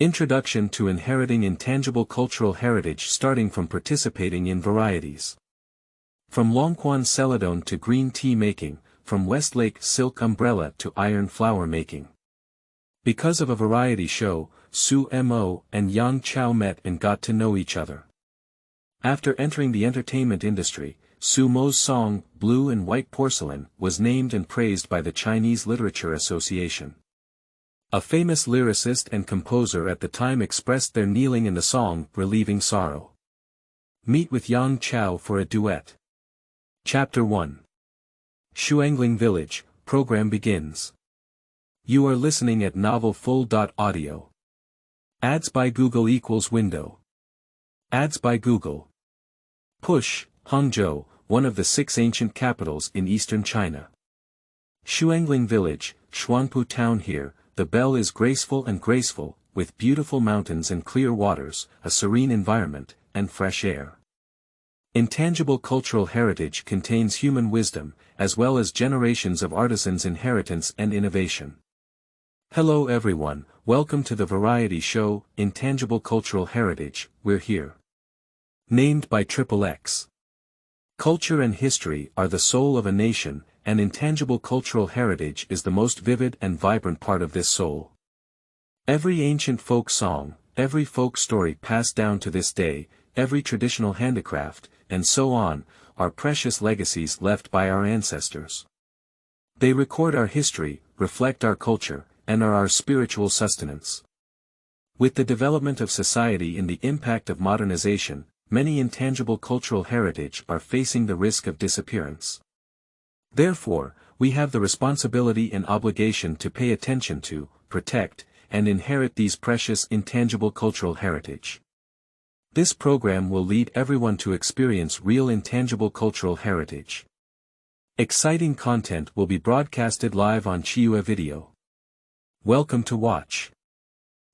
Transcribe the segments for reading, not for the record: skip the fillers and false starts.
Introduction to inheriting intangible cultural heritage starting from participating in varieties. From Longquan Celadon to green tea making, from Westlake silk umbrella to iron flower making. Because of a variety show, Mo and Yang Chao met and got to know each other. After entering the entertainment industry, Mo's song, Blue and White Porcelain, was named and praised by the Chinese Literature Association. A famous lyricist and composer at the time expressed their kneeling in the song, relieving sorrow. Meet with Yang Chao for a duet. Chapter 1. Shuangling Village, program begins. You are listening at novelfull.audio. Ads by Google equals window. Ads by Google. Push, Hangzhou, one of the 6 ancient capitals in eastern China. Shuangling Village, Shuangpu town here, the bell is graceful and graceful, with beautiful mountains and clear waters, a serene environment, and fresh air. Intangible cultural heritage contains human wisdom, as well as generations of artisans' inheritance and innovation. Hello everyone, welcome to the variety show, Intangible Cultural Heritage, we're here. Named by XXX. Culture and history are the soul of a nation, and intangible cultural heritage is the most vivid and vibrant part of this soul. Every ancient folk song, every folk story passed down to this day, every traditional handicraft, and so on, are precious legacies left by our ancestors. They record our history, reflect our culture, and are our spiritual sustenance. With the development of society and the impact of modernization, many intangible cultural heritage are facing the risk of disappearance. Therefore, we have the responsibility and obligation to pay attention to, protect, and inherit these precious intangible cultural heritage. This program will lead everyone to experience real intangible cultural heritage. Exciting content will be broadcasted live on Chiua Video. Welcome to watch.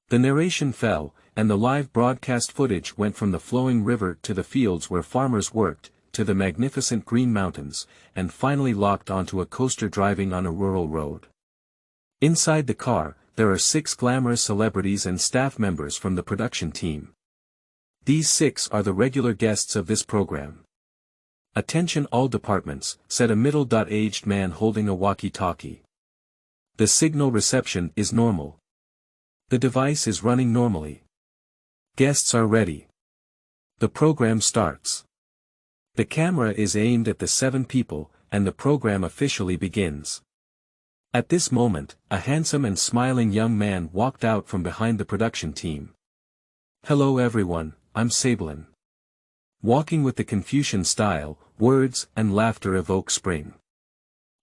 The narration fell, and the live broadcast footage went from the flowing river to the fields where farmers worked, to the magnificent green mountains, and finally locked onto a coaster driving on a rural road. Inside the car, there are 6 glamorous celebrities and staff members from the production team. These 6 are the regular guests of this program. Attention all departments, said a middle-aged man holding a walkie-talkie. The signal reception is normal. The device is running normally. Guests are ready. The program starts. The camera is aimed at the 7 people, and the program officially begins. At this moment, a handsome and smiling young man walked out from behind the production team. Hello everyone, I'm Sablin. Walking with the Confucian style, words and laughter evoke spring.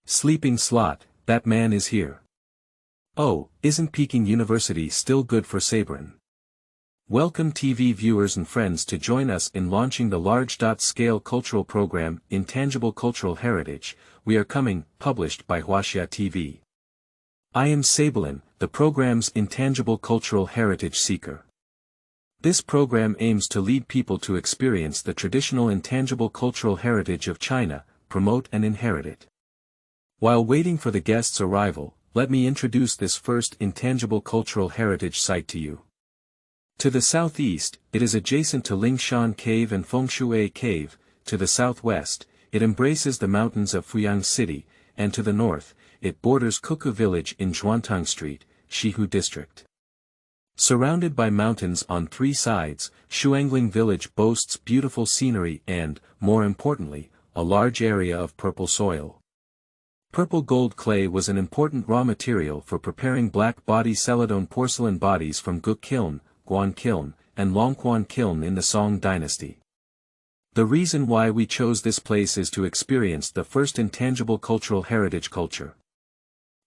Sleeping slot, that man is here. Oh, isn't Peking University still good for Sablin? Welcome TV viewers and friends to join us in launching the large-scale cultural program, Intangible Cultural Heritage, We Are Coming, published by Huaxia TV. I am Sablin, the program's Intangible Cultural Heritage Seeker. This program aims to lead people to experience the traditional intangible cultural heritage of China, promote and inherit it. While waiting for the guests' arrival, let me introduce this first intangible cultural heritage site to you. To the southeast, it is adjacent to Lingshan Cave and Fengshui Cave, to the southwest, it embraces the mountains of Fuyang City, and to the north, it borders Kuku Village in Zhuantang Street, Shihu District. Surrounded by mountains on 3 sides, Shuangling Village boasts beautiful scenery and, more importantly, a large area of purple soil. Purple gold clay was an important raw material for preparing black body Celadon porcelain bodies from Gu Kiln, Guan Kiln, and Longquan Kiln in the Song dynasty. The reason why we chose this place is to experience the first intangible cultural heritage culture.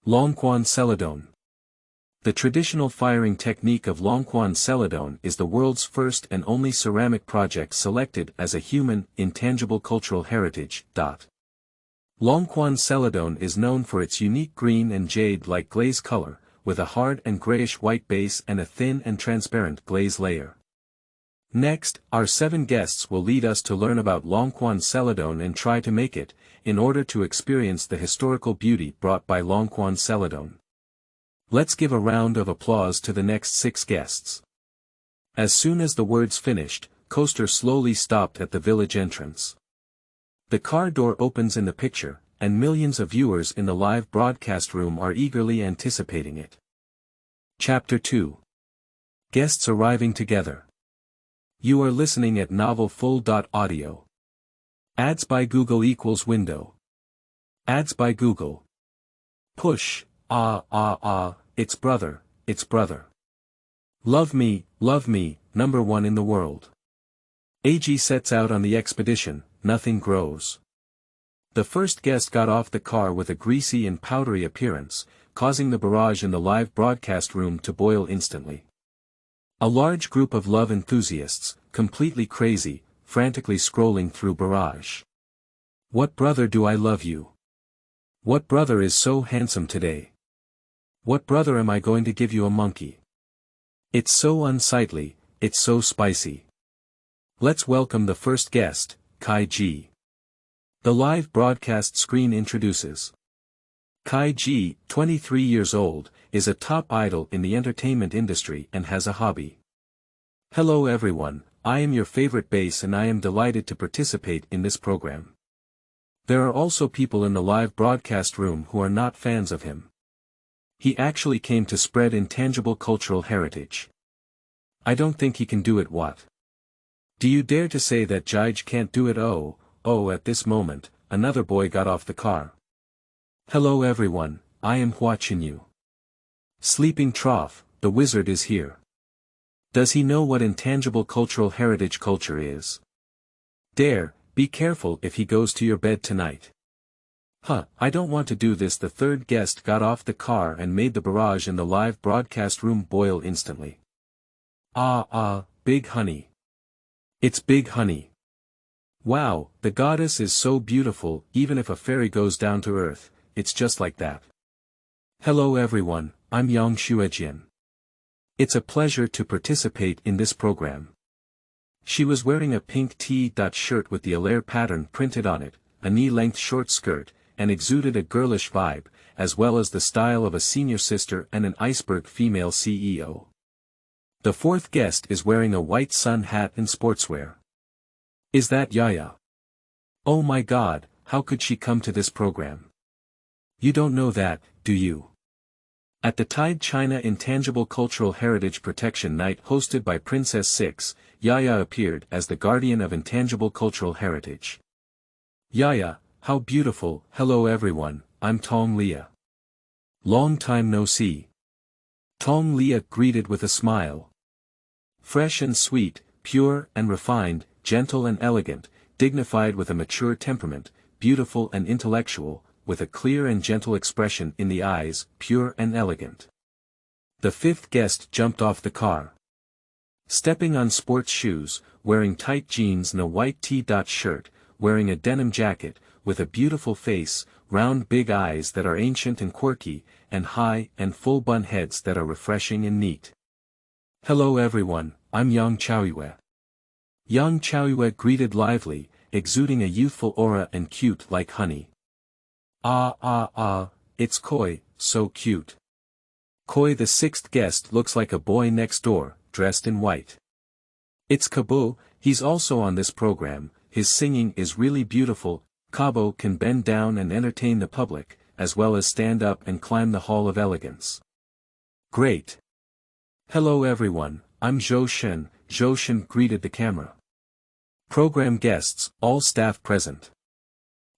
Longquan Celadon. The traditional firing technique of Longquan Celadon is the world's first and only ceramic project selected as a human, intangible cultural heritage. Longquan Celadon is known for its unique green and jade-like glaze color, with a hard and grayish-white base and a thin and transparent glaze layer. Next, our 7 guests will lead us to learn about Longquan Celadon and try to make it, in order to experience the historical beauty brought by Longquan Celadon. Let's give a round of applause to the next 6 guests. As soon as the words finished, coaster slowly stopped at the village entrance. The car door opens in the picture, and millions of viewers in the live broadcast room are eagerly anticipating it. Chapter 2. Guests arriving together. You are listening at Novel Full.audio. Ads by Google equals window. Ads by Google. Push, it's brother, it's brother. Love me, #1 in the world. AG sets out on the expedition, nothing grows. The first guest got off the car with a greasy and powdery appearance, causing the barrage in the live broadcast room to boil instantly. A large group of love enthusiasts, completely crazy, frantically scrolling through barrage. What brother do I love you? What brother is so handsome today? What brother am I going to give you a monkey? It's so unsightly, it's so spicy. Let's welcome the first guest, Kai Ji. The live broadcast screen introduces. Kai Ji, 23 years old, is a top idol in the entertainment industry and has a hobby. Hello everyone, I am your favorite bass and I am delighted to participate in this program. There are also people in the live broadcast room who are not fans of him. He actually came to spread intangible cultural heritage. I don't think he can do it. What? Do you dare to say that Jige can't do it? Oh, at this moment, another boy got off the car. Hello everyone, I am watching you. Sleeping Trough, the wizard is here. Does he know what intangible cultural heritage culture is? Dare, be careful if he goes to your bed tonight. I don't want to do this. The third guest got off the car and made the barrage in the live broadcast room boil instantly. Big Honey. It's Big Honey. Wow, the goddess is so beautiful. Even if a fairy goes down to earth, it's just like that. Hello everyone, I'm Yang Shuangling. It's a pleasure to participate in this program. She was wearing a pink T-shirt with the Alaire pattern printed on it, a knee-length short skirt, and exuded a girlish vibe, as well as the style of a senior sister and an iceberg female CEO. The fourth guest is wearing a white sun hat and sportswear. Is that Yaya? Oh my god, how could she come to this program? You don't know that, do you? At the Tide China Intangible Cultural Heritage Protection Night hosted by Princess Six, Yaya appeared as the guardian of intangible cultural heritage. Yaya, how beautiful. Hello everyone, I'm Tong Leah. Long time no see. Tong Leah greeted with a smile. Fresh and sweet, pure and refined, gentle and elegant, dignified with a mature temperament, beautiful and intellectual, with a clear and gentle expression in the eyes, pure and elegant. The fifth guest jumped off the car. Stepping on sports shoes, wearing tight jeans and a white T-shirt, wearing a denim jacket, with a beautiful face, round big eyes that are ancient and quirky, and high and full bun heads that are refreshing and neat. Hello everyone, I'm Yang Chao. Yang Chao greeted lively, exuding a youthful aura and cute like honey. It's Koi, so cute. Koi, the sixth guest, looks like a boy next door, dressed in white. It's Kabo, he's also on this program. His singing is really beautiful. Kabo can bend down and entertain the public, as well as stand up and climb the Hall of Elegance. Great. Hello everyone, I'm Zhou Shen. Zhou Shen greeted the camera. Program guests, all staff present.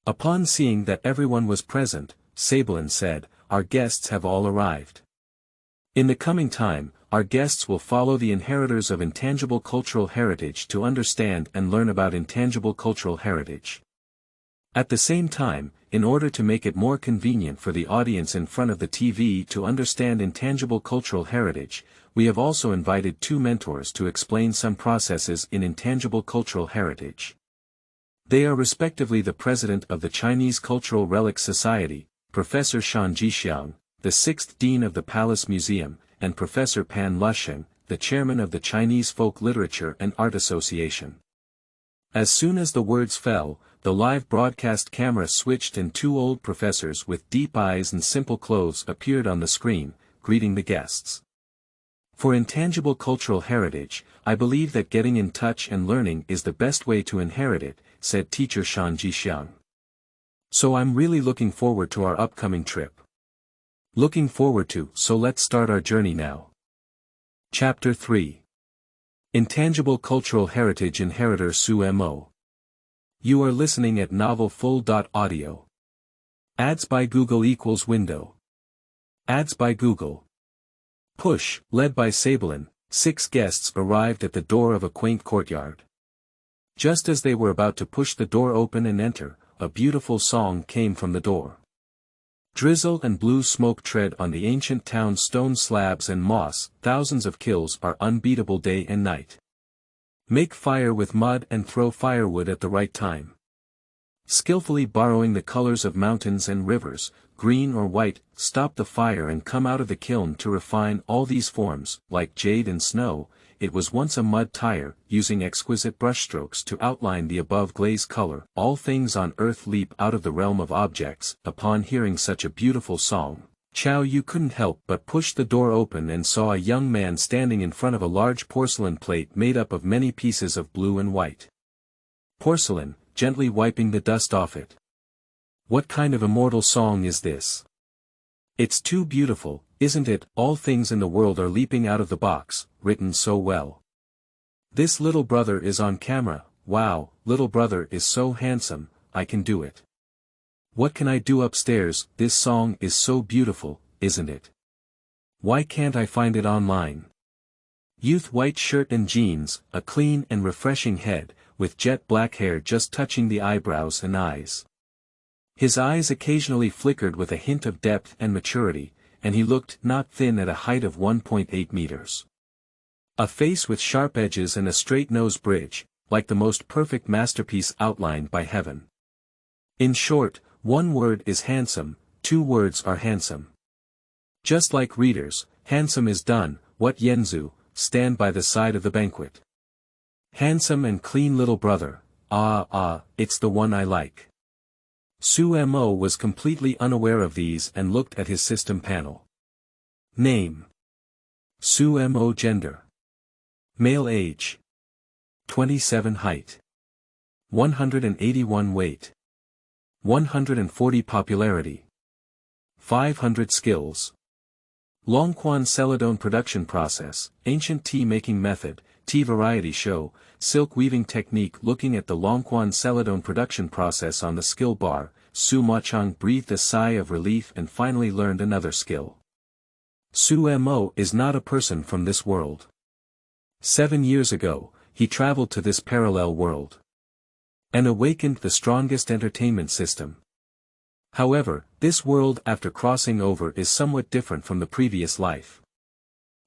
Upon seeing that everyone was present, Sabelin said, our guests have all arrived. In the coming time, our guests will follow the inheritors of intangible cultural heritage to understand and learn about intangible cultural heritage. At the same time, in order to make it more convenient for the audience in front of the TV to understand intangible cultural heritage, we have also invited two mentors to explain some processes in intangible cultural heritage. They are respectively the president of the Chinese Cultural Relics Society, Professor Shan Jixiang, the sixth dean of the Palace Museum, and Professor Pan Lusheng, the chairman of the Chinese Folk Literature and Art Association. As soon as the words fell, the live broadcast camera switched and two old professors with deep eyes and simple clothes appeared on the screen, greeting the guests. For intangible cultural heritage, I believe that getting in touch and learning is the best way to inherit it, said teacher Shan Jixiang. So I'm really looking forward to our upcoming trip. Looking forward to, so let's start our journey now. Chapter 3. Intangible Cultural Heritage Inheritor Su Mo. You are listening at Novel Full.audio. Ads by Google equals window. Ads by Google. Push, led by Sabelin, 6 guests arrived at the door of a quaint courtyard. Just as they were about to push the door open and enter, a beautiful song came from the door. Drizzle and blue smoke tread on the ancient town's stone slabs and moss, thousands of kills are unbeatable day and night. Make fire with mud and throw firewood at the right time. Skillfully borrowing the colors of mountains and rivers, green or white, stop the fire and come out of the kiln to refine all these forms, like jade and snow. It was once a mud tire, using exquisite brushstrokes to outline the above glaze color. All things on earth leap out of the realm of objects. Upon hearing such a beautiful song, Chao Yu couldn't help but push the door open and saw a young man standing in front of a large porcelain plate made up of many pieces of blue and white porcelain, gently wiping the dust off it. What kind of immortal song is this? It's too beautiful, isn't it? All things in the world are leaping out of the box, written so well. This little brother is on camera. Wow, little brother is so handsome, I can do it. What can I do upstairs? This song is so beautiful, isn't it? Why can't I find it online? Youth white shirt and jeans, a clean and refreshing head, with jet black hair just touching the eyebrows and eyes. His eyes occasionally flickered with a hint of depth and maturity, and he looked not thin at a height of 1.8 meters. A face with sharp edges and a straight nose bridge, like the most perfect masterpiece outlined by heaven. In short, one word is handsome, 2 words are handsome. Just like readers, handsome is done, what Yenzu, stand by the side of the banquet. Handsome and clean little brother, it's the one I like. Su Mo was completely unaware of these and looked at his system panel. Name. Su Mo. Gender. Male. Age. 27. Height. 181 weight. 140 popularity. 500 skills. Longquan Celadon production process, ancient tea making method, tea variety show, silk weaving technique. Looking at the Longquan Celadon production process on the skill bar, Su Mochang breathed a sigh of relief and finally learned another skill. Su Mo is not a person from this world. 7 years ago, he traveled to this parallel world and awakened the strongest entertainment system. However, this world after crossing over is somewhat different from the previous life.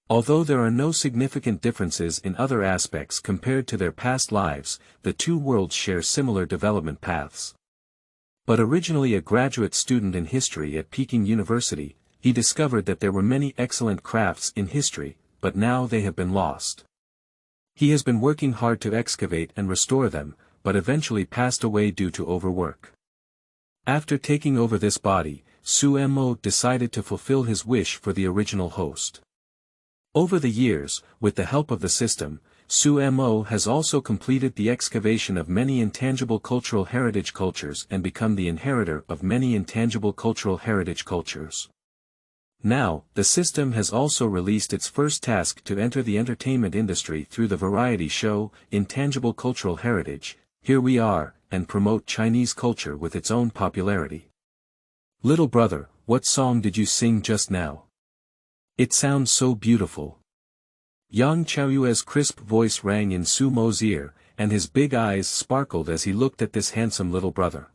Although there are no significant differences in other aspects compared to their past lives, the 2 worlds share similar development paths. But originally a graduate student in history at Peking University, he discovered that there were many excellent crafts in history, but now they have been lost. He has been working hard to excavate and restore them, but eventually passed away due to overwork. After taking over this body, Su Mo decided to fulfill his wish for the original host. Over the years, with the help of the system, Su Mo has also completed the excavation of many intangible cultural heritage cultures and become the inheritor of many intangible cultural heritage cultures. Now, the system has also released its first task to enter the entertainment industry through the variety show, Intangible Cultural Heritage, Here We Are, and promote Chinese culture with its own popularity. Little brother, what song did you sing just now? It sounds so beautiful. Yang Chaoyue's crisp voice rang in Su Mo's ear, and his big eyes sparkled as he looked at this handsome little brother.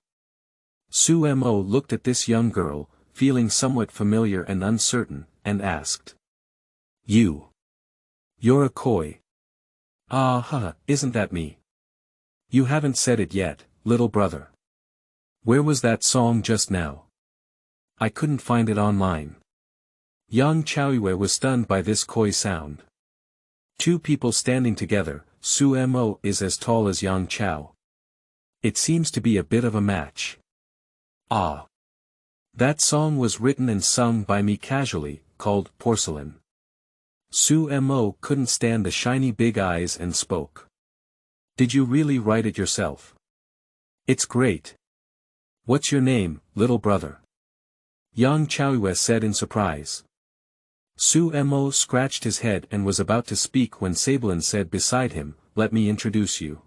Su Mo looked at this young girl, feeling somewhat familiar and uncertain, and asked. You're a koi. Isn't that me? You haven't said it yet, little brother. Where was that song just now? I couldn't find it online. Yang Chaoyue was stunned by this koi sound. 2 people standing together, Su Mo is as tall as Yang Chao. It seems to be a bit of a match. That song was written and sung by me casually, called Porcelain. Su Mo couldn't stand the shiny big eyes and spoke. Did you really write it yourself? It's great. What's your name, little brother? Yang Chao said in surprise. Su Mo scratched his head and was about to speak when Celadon said beside him, let me introduce you.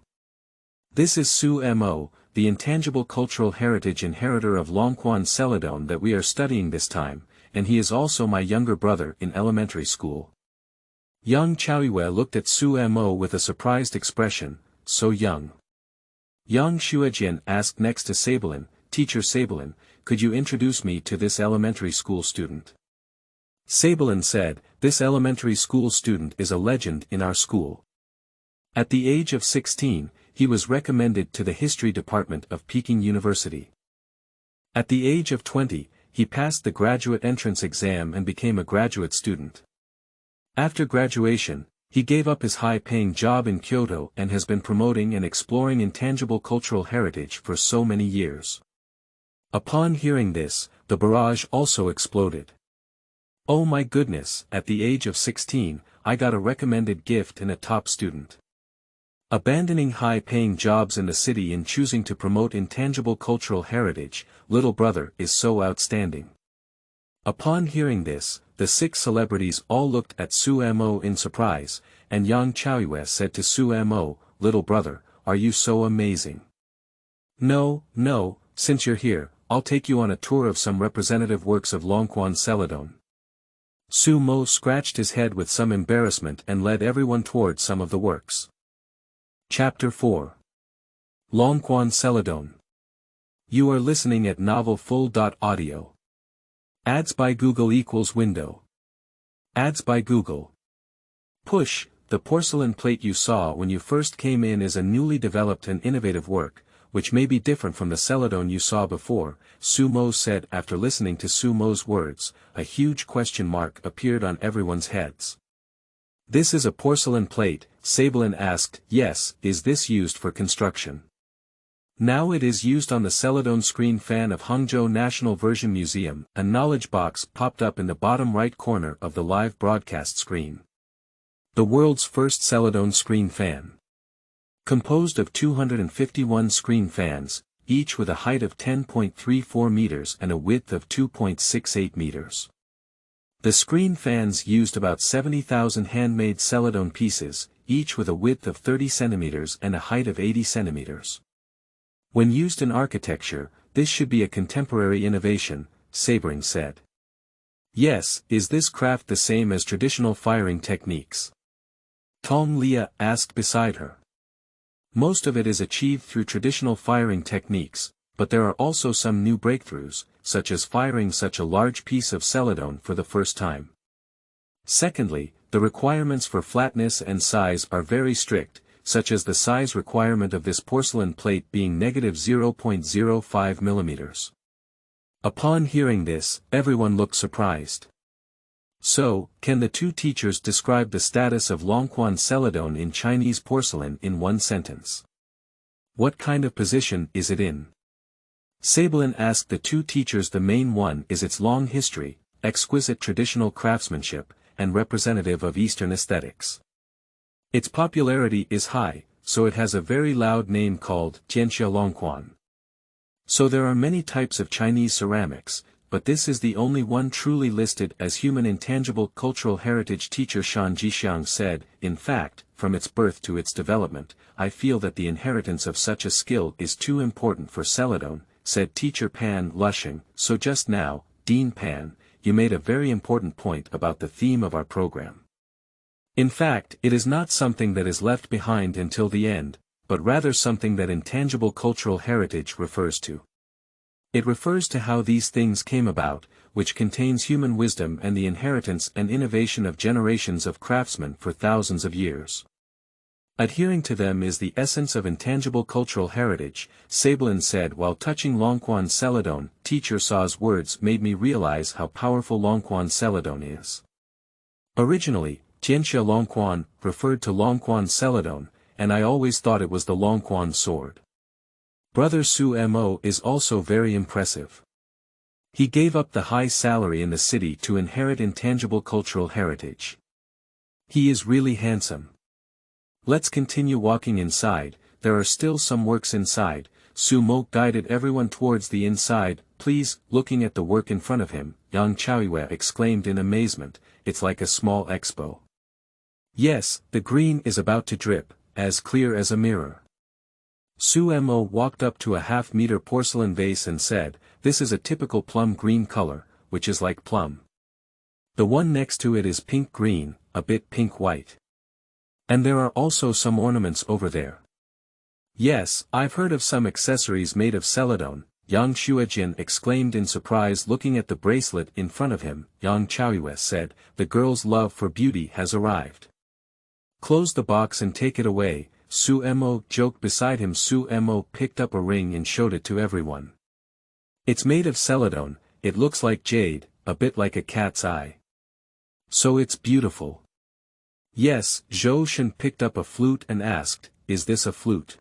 This is Su Mo, the intangible cultural heritage inheritor of Longquan Celadon that we are studying this time, and he is also my younger brother in elementary school. Yang Chao looked at Su Mo with a surprised expression, so young. Yang Shuangling asked next to Celadon, Teacher Celadon, could you introduce me to this elementary school student? Celadon said, this elementary school student is a legend in our school. At the age of 16, he was recommended to the history department of Peking University. At the age of 20, he passed the graduate entrance exam and became a graduate student. After graduation, he gave up his high-paying job in Kyoto and has been promoting and exploring intangible cultural heritage for so many years. Upon hearing this, the barrage also exploded. Oh my goodness, at the age of 16, I got a recommended gift and a top student. Abandoning high-paying jobs in the city and choosing to promote intangible cultural heritage, little brother is so outstanding. Upon hearing this, the 6 celebrities all looked at Su Mo in surprise, and Yang Chao said to Su Mo, little brother, are you so amazing? No, since you're here, I'll take you on a tour of some representative works of Longquan Celadon. Su Mo scratched his head with some embarrassment and led everyone toward some of the works. Chapter 4. Longquan Celadon. You are listening at novelfull.audio. Ads by Google equals window. Ads by Google. Push, the porcelain plate you saw when you first came in is a newly developed and innovative work, which may be different from the Celadon you saw before, Su Mo said after listening to Su Mo's words, a huge question mark appeared on everyone's heads. This is a porcelain plate, Celadon asked, yes, is this used for construction? Now it is used on the Celadon screen fan of Hangzhou National Version Museum. A knowledge box popped up in the bottom right corner of the live broadcast screen. The world's first Celadon screen fan. Composed of 251 screen fans, each with a height of 10.34 meters and a width of 2.68 meters. The screen fans used about 70,000 handmade Celadon pieces, each with a width of 30 centimeters and a height of 80 centimeters. When used in architecture, this should be a contemporary innovation, Sabring said. Yes, is this craft the same as traditional firing techniques? Tong Lia asked beside her. Most of it is achieved through traditional firing techniques, but there are also some new breakthroughs, such as firing such a large piece of Celadon for the first time. Secondly, the requirements for flatness and size are very strict, such as the size requirement of this porcelain plate being -0.05 millimeters. Upon hearing this, everyone looked surprised. So, can the 2 teachers describe the status of Longquan Celadon in Chinese porcelain in one sentence? What kind of position is it in? Celadon asked the 2 teachers. The main one is its long history, exquisite traditional craftsmanship, and representative of Eastern aesthetics. Its popularity is high, so it has a very loud name called Jianxia Longquan. So there are many types of Chinese ceramics, but this is the only one truly listed as human intangible cultural heritage. Teacher Shan Jixiang said, in fact, from its birth to its development, I feel that the inheritance of such a skill is too important for Celadon, said Teacher Pan Lushing. So just now, Dean Pan, you made a very important point about the theme of our program. In fact, it is not something that is left behind until the end, but rather something that intangible cultural heritage refers to. It refers to how these things came about, which contains human wisdom and the inheritance and innovation of generations of craftsmen for thousands of years. Adhering to them is the essence of intangible cultural heritage, Celadon said while touching Longquan Celadon. Teacher Sa's words made me realize how powerful Longquan Celadon is. Originally, Jianxia Longquan referred to Longquan Celadon, and I always thought it was the Longquan sword. Brother Su Mo is also very impressive. He gave up the high salary in the city to inherit intangible cultural heritage. He is really handsome. Let's continue walking inside, there are still some works inside. Mo guided everyone towards the inside. Please, looking at the work in front of him, Yang Chao exclaimed in amazement, it's like a small expo. Yes, the green is about to drip, as clear as a mirror. Mo walked up to a half-meter porcelain vase and said, this is a typical plum green color, which is like plum. The one next to it is pink-green, a bit pink-white. And there are also some ornaments over there. Yes, I've heard of some accessories made of celadon, Yang Shuangling exclaimed in surprise looking at the bracelet in front of him. Yang Chao said, the girl's love for beauty has arrived. Close the box and take it away. Mo joked beside him. Mo picked up a ring and showed it to everyone. It's made of celadon, it looks like jade, a bit like a cat's eye. So it's beautiful. Yes, Zhou Shen picked up a flute and asked, is this a flute?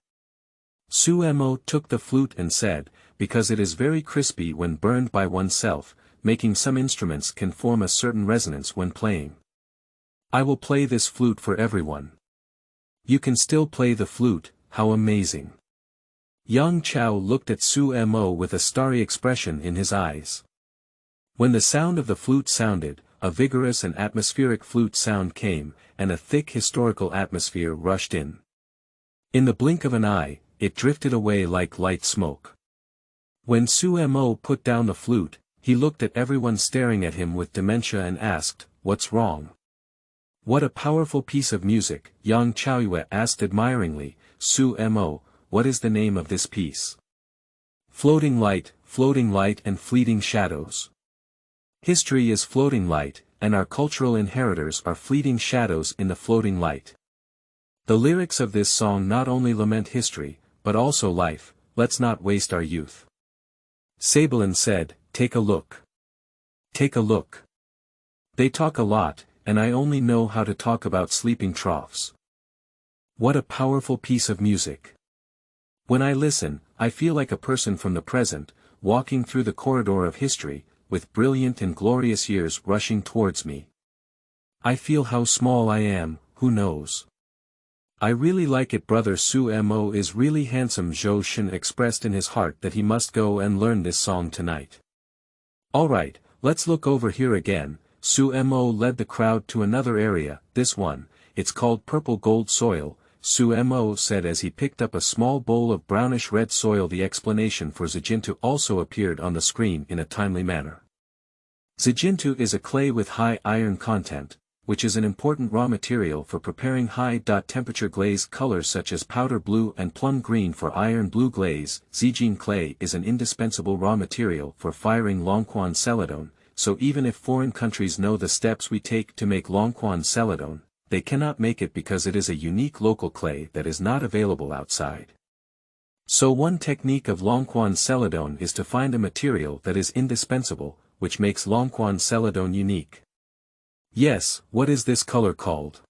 Mo took the flute and said, because it is very crispy when burned by oneself, making some instruments can form a certain resonance when playing. I will play this flute for everyone. You can still play the flute, how amazing. Yang Chao looked at Mo with a starry expression in his eyes. When the sound of the flute sounded, a vigorous and atmospheric flute sound came, and a thick historical atmosphere rushed in. In the blink of an eye, it drifted away like light smoke. When Mo put down the flute, he looked at everyone staring at him with dementia and asked, what's wrong? What a powerful piece of music, Yang Chao asked admiringly. Mo, what is the name of this piece? Floating light and fleeting shadows. History is floating light, and our cultural inheritors are fleeting shadows in the floating light. The lyrics of this song not only lament history, but also life. Let's not waste our youth. Celadon said, take a look. Take a look. They talk a lot, and I only know how to talk about sleeping troughs. What a powerful piece of music. When I listen, I feel like a person from the present, walking through the corridor of history, with brilliant and glorious years rushing towards me. I feel how small I am, who knows? I really like it. Brother Mo is really handsome. Zhou Shen expressed in his heart that he must go and learn this song tonight. Alright, let's look over here again. Mo led the crowd to another area, this one, it's called purple gold soil, Mo said as he picked up a small bowl of brownish red soil. The explanation for Zijintu also appeared on the screen in a timely manner. Zijintu is a clay with high iron content, which is an important raw material for preparing high-temperature glaze colors such as powder blue and plum green for iron blue glaze. Zijin clay is an indispensable raw material for firing Longquan Celadon, so even if foreign countries know the steps we take to make Longquan Celadon, they cannot make it because it is a unique local clay that is not available outside. So one technique of Longquan Celadon is to find a material that is indispensable, which makes Longquan Celadon unique. Yes, what is this color called?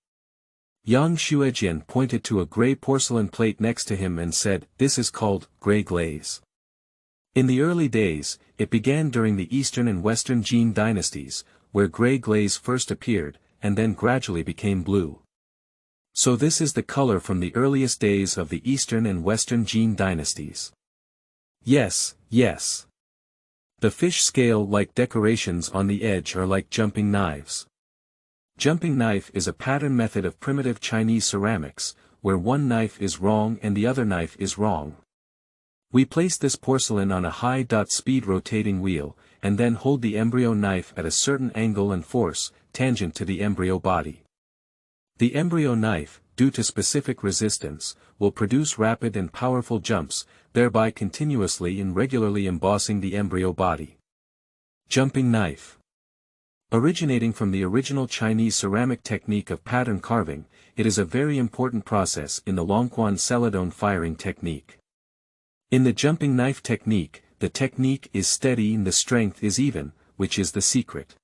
Yang Shuangling pointed to a gray porcelain plate next to him and said, this is called gray glaze. In the early days, it began during the Eastern and Western Jin dynasties, where gray glaze first appeared, and then gradually became blue. So this is the color from the earliest days of the Eastern and Western Jin dynasties. Yes, yes. The fish scale-like decorations on the edge are like jumping knives. Jumping knife is a pattern method of primitive Chinese ceramics, where one knife is wrong and the other knife is wrong. We place this porcelain on a high-speed rotating wheel, and then hold the embryo knife at a certain angle and force, tangent to the embryo body. The embryo knife, due to specific resistance, will produce rapid and powerful jumps, thereby continuously and regularly embossing the embryo body. Jumping knife. Originating from the original Chinese ceramic technique of pattern carving, it is a very important process in the Longquan Celadon firing technique. In the jumping knife technique, the technique is steady and the strength is even, which is the secret.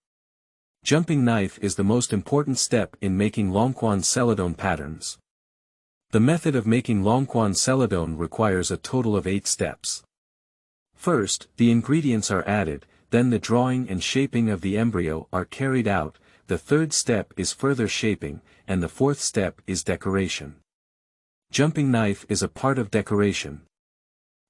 Jumping knife is the most important step in making Longquan Celadon patterns. The method of making Longquan Celadon requires a total of 8 steps. First, the ingredients are added, then the drawing and shaping of the embryo are carried out, the third step is further shaping, and the fourth step is decoration. Jumping knife is a part of decoration.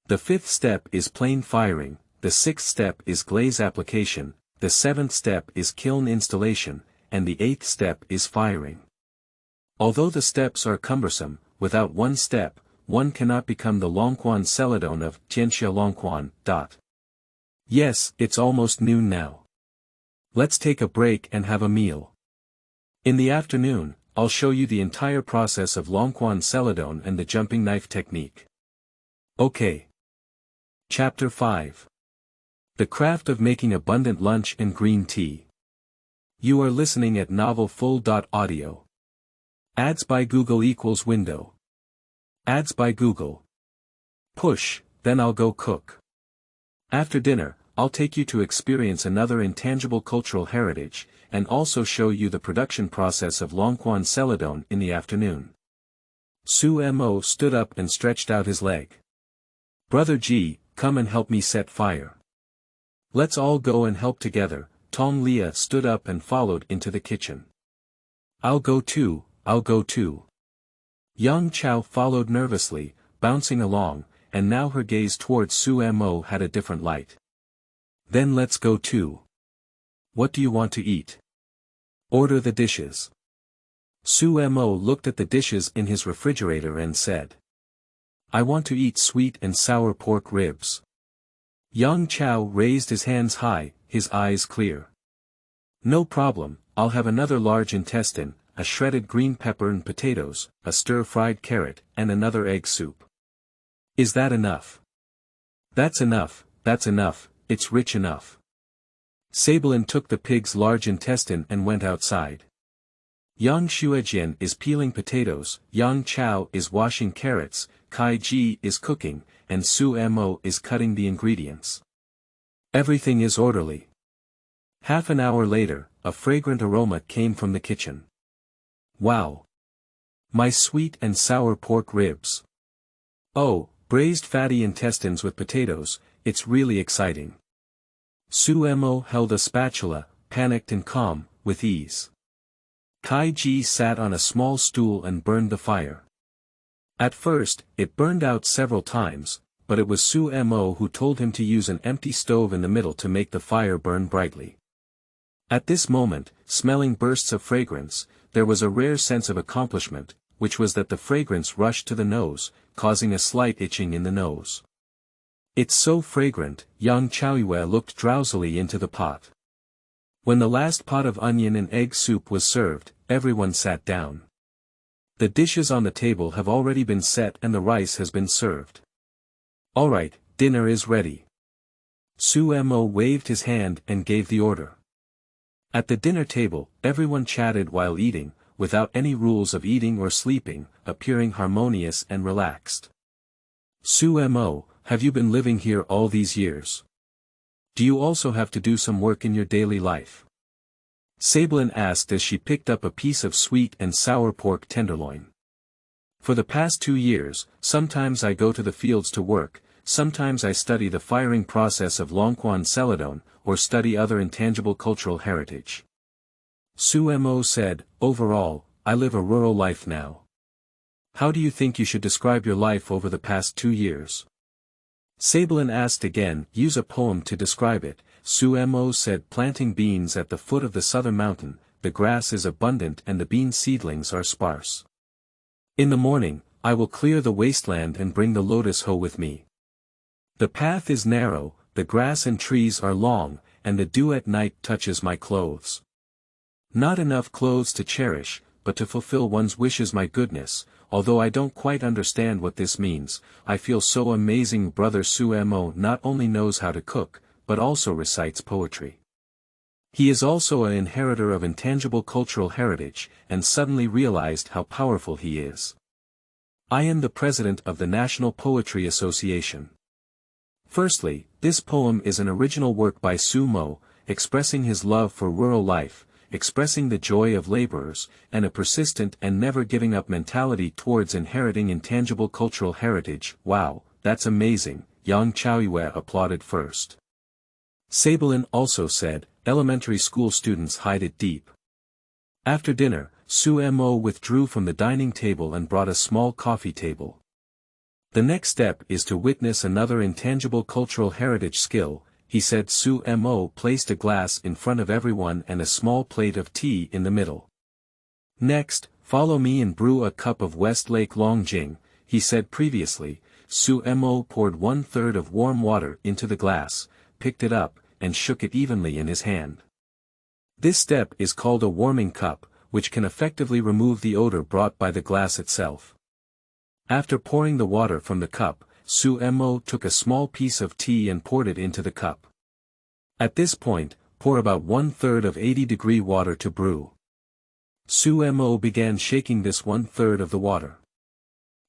The fifth step is plain firing, the sixth step is glaze application, the seventh step is kiln installation, and the eighth step is firing. Although the steps are cumbersome, without one step, one cannot become the Longquan Celadon of Tianxia Longquan. Yes, it's almost noon now. Let's take a break and have a meal. In the afternoon, I'll show you the entire process of Longquan Celadon and the jumping knife technique. Okay. Chapter 5. The Craft of Making Abundant Lunch and Green Tea. You are listening at novelfull.audio. Ads by Google equals window. Ads by Google. Push, then I'll go cook. After dinner, I'll take you to experience another intangible cultural heritage, and also show you the production process of Longquan Celadon in the afternoon. Mo stood up and stretched out his leg. Brother G, come and help me set fire. Let's all go and help together. Tong Lia stood up and followed into the kitchen. I'll go too, I'll go too. Yang Chao followed nervously, bouncing along, and now her gaze towards Mo had a different light. Then let's go too. What do you want to eat? Order the dishes. Mo looked at the dishes in his refrigerator and said, I want to eat sweet and sour pork ribs. Yang Chao raised his hands high, his eyes clear. No problem, I'll have another large intestine, a shredded green pepper and potatoes, a stir-fried carrot, and another egg soup. Is that enough? That's enough, it's rich enough. Sabelin took the pig's large intestine and went outside. Yang Shuejian is peeling potatoes, Yang Chao is washing carrots, Kai Ji is cooking, and Mo is cutting the ingredients. Everything is orderly. Half an hour later, a fragrant aroma came from the kitchen. Wow! My sweet and sour pork ribs. Oh, braised fatty intestines with potatoes, it's really exciting. Mo held a spatula, panicked and calm, with ease. Kai Ji sat on a small stool and burned the fire. At first, it burned out several times, but it was Mo who told him to use an empty stove in the middle to make the fire burn brightly. At this moment, smelling bursts of fragrance, there was a rare sense of accomplishment, which was that the fragrance rushed to the nose, causing a slight itching in the nose. It's so fragrant, Yang Chaoyue looked drowsily into the pot. When the last pot of onion and egg soup was served, everyone sat down. The dishes on the table have already been set and the rice has been served. Alright, dinner is ready. Mo waved his hand and gave the order. At the dinner table, everyone chatted while eating, without any rules of eating or sleeping, appearing harmonious and relaxed. Mo, have you been living here all these years? Do you also have to do some work in your daily life? Sabelin asked as she picked up a piece of sweet and sour pork tenderloin. For the past 2 years, sometimes I go to the fields to work, sometimes I study the firing process of Longquan Celadon, or study other intangible cultural heritage. Mo said, overall, I live a rural life now. How do you think you should describe your life over the past 2 years? Sabelin asked again, use a poem to describe it. Mo said, planting beans at the foot of the southern mountain, the grass is abundant and the bean seedlings are sparse. In the morning, I will clear the wasteland and bring the lotus hoe with me. The path is narrow, the grass and trees are long, and the dew at night touches my clothes. Not enough clothes to cherish, but to fulfill one's wishes. My goodness, although I don't quite understand what this means, I feel so amazing. Brother Mo not only knows how to cook, but also recites poetry. He is also an inheritor of intangible cultural heritage, and suddenly realized how powerful he is. I am the president of the National Poetry Association. Firstly, this poem is an original work by Mo, expressing his love for rural life, expressing the joy of laborers, and a persistent and never giving up mentality towards inheriting intangible cultural heritage. Wow, that's amazing, Yang Chaoyue applauded first. Sabelin also said, elementary school students hide it deep. After dinner, Su Mo withdrew from the dining table and brought a small coffee table. The next step is to witness another intangible cultural heritage skill, he said. Su Mo placed a glass in front of everyone and a small plate of tea in the middle. Next, follow me and brew a cup of Westlake Longjing, he said previously. Su Mo poured 1/3 of warm water into the glass, picked it up, and shook it evenly in his hand. This step is called a warming cup, which can effectively remove the odor brought by the glass itself. After pouring the water from the cup, Su Mo took a small piece of tea and poured it into the cup. At this point, pour about 1/3 of 80-degree water to brew. Su Mo began shaking this 1/3 of the water.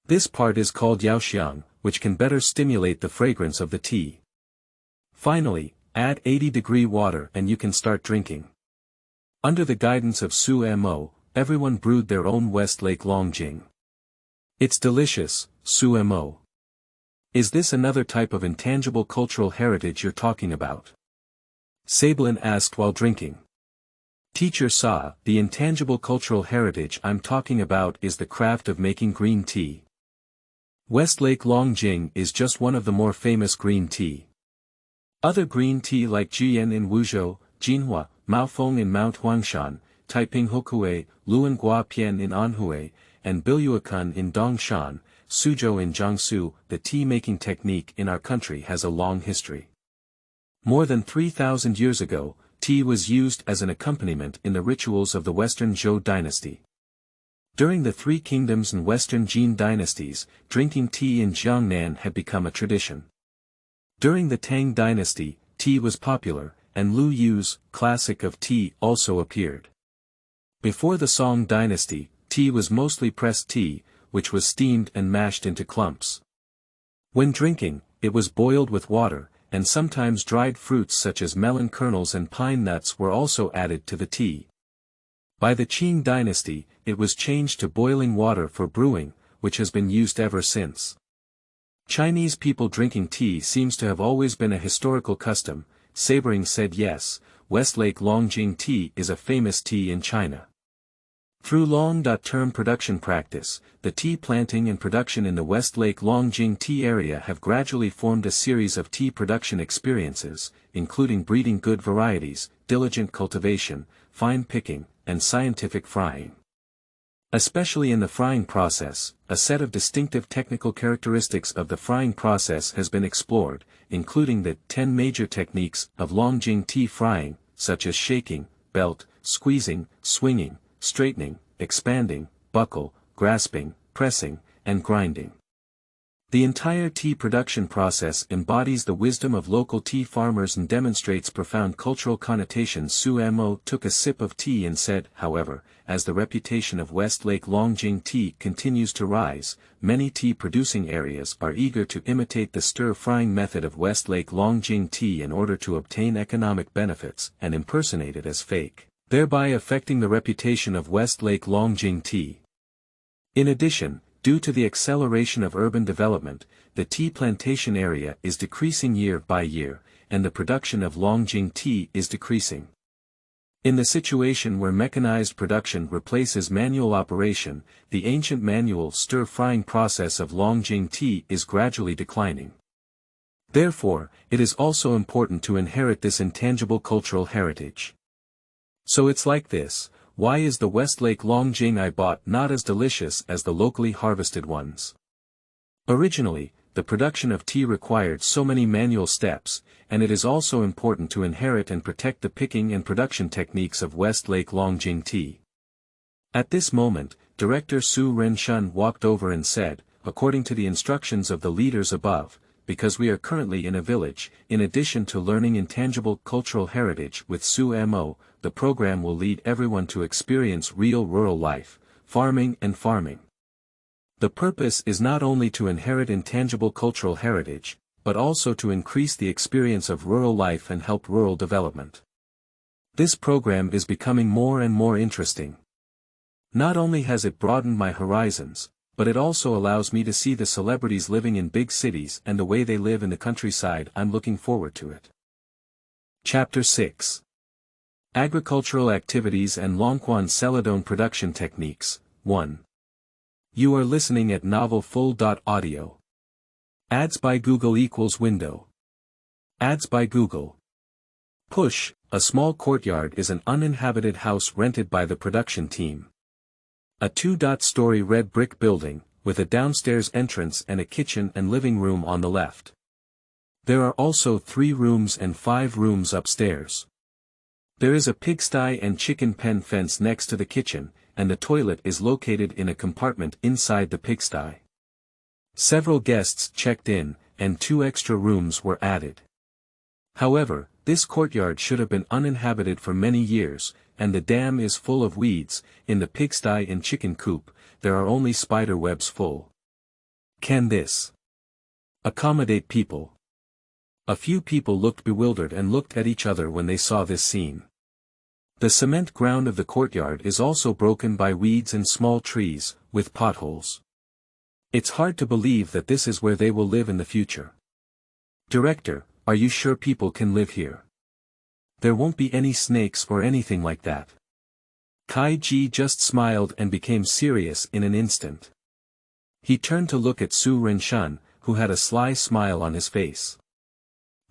This part is called yaoxiang, which can better stimulate the fragrance of the tea. Finally, add 80-degree water and you can start drinking. Under the guidance of Su Mo, everyone brewed their own Westlake Longjing. It's delicious, Su Mo. Is this another type of intangible cultural heritage you're talking about? Sablin asked while drinking. Teacher Sa, the intangible cultural heritage I'm talking about is the craft of making green tea. Westlake Longjing is just one of the more famous green tea. Other green tea like Jiyan in Wuzhou, Jinhua, Maofeng in Mount Huangshan, Taiping Hokue, Luangua Pian in Anhui, and Bilyuakan in Dongshan, Suzhou in Jiangsu. The tea-making technique in our country has a long history. More than 3,000 years ago, tea was used as an accompaniment in the rituals of the Western Zhou dynasty. During the Three Kingdoms and Western Jin dynasties, drinking tea in Jiangnan had become a tradition. During the Tang dynasty, tea was popular, and Lu Yu's classic of tea also appeared. Before the Song dynasty, tea was mostly pressed tea, which was steamed and mashed into clumps. When drinking, it was boiled with water, and sometimes dried fruits such as melon kernels and pine nuts were also added to the tea. By the Qing dynasty, it was changed to boiling water for brewing, which has been used ever since. Chinese people drinking tea seems to have always been a historical custom. Sabering said yes, Westlake Longjing tea is a famous tea in China. Through long-term production practice, the tea planting and production in the Westlake Longjing tea area have gradually formed a series of tea production experiences, including breeding good varieties, diligent cultivation, fine picking, and scientific frying. Especially in the frying process, a set of distinctive technical characteristics of the frying process has been explored, including the 10 major techniques of Longjing tea frying, such as shaking, belt, squeezing, swinging, straightening, expanding, buckle, grasping, pressing, and grinding. The entire tea production process embodies the wisdom of local tea farmers and demonstrates profound cultural connotations. Su Mo took a sip of tea and said, however, as the reputation of Westlake Longjing tea continues to rise, many tea-producing areas are eager to imitate the stir-frying method of Westlake Longjing tea in order to obtain economic benefits and impersonate it as fake, thereby affecting the reputation of Westlake Longjing tea. In addition, due to the acceleration of urban development, the tea plantation area is decreasing year by year, and the production of Longjing tea is decreasing. In the situation where mechanized production replaces manual operation, the ancient manual stir-frying process of Longjing tea is gradually declining. Therefore, it is also important to inherit this intangible cultural heritage. So it's like this. Why is the Westlake Longjing I bought not as delicious as the locally harvested ones? Originally, the production of tea required so many manual steps, and it is also important to inherit and protect the picking and production techniques of Westlake Longjing tea. At this moment, Director Su Renshun walked over and said, according to the instructions of the leaders above, because we are currently in a village, in addition to learning intangible cultural heritage with Su Mo, the program will lead everyone to experience real rural life, farming and farming. The purpose is not only to inherit intangible cultural heritage, but also to increase the experience of rural life and help rural development. This program is becoming more and more interesting. Not only has it broadened my horizons, but it also allows me to see the celebrities living in big cities and the way they live in the countryside. I'm looking forward to it. Chapter 6 Agricultural Activities and Longquan Celadon Production Techniques, 1. You are listening at Novel Full. Audio. Ads by Google equals window. Ads by Google. Push, a small courtyard is an uninhabited house rented by the production team. A 2-story red brick building, with a downstairs entrance and a kitchen and living room on the left. There are also 3 rooms and 5 rooms upstairs. There is a pigsty and chicken pen fence next to the kitchen, and the toilet is located in a compartment inside the pigsty. Several guests checked in, and 2 extra rooms were added. However, this courtyard should have been uninhabited for many years, and the dam is full of weeds. In the pigsty and chicken coop, there are only spider webs full. Can this accommodate people? A few people looked bewildered and looked at each other when they saw this scene. The cement ground of the courtyard is also broken by weeds and small trees, with potholes. It's hard to believe that this is where they will live in the future. Director, are you sure people can live here? There won't be any snakes or anything like that. Kai Ji just smiled and became serious in an instant. He turned to look at Su Renshan, who had a sly smile on his face.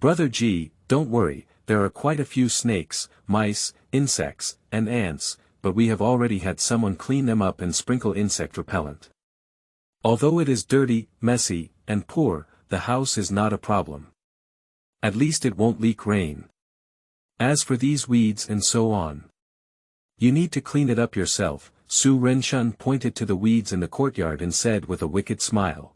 Brother Ji, don't worry, there are quite a few snakes, mice, insects, and ants, but we have already had someone clean them up and sprinkle insect repellent. Although it is dirty, messy, and poor, the house is not a problem. At least it won't leak rain. As for these weeds and so on, you need to clean it up yourself. Su Renshan pointed to the weeds in the courtyard and said with a wicked smile.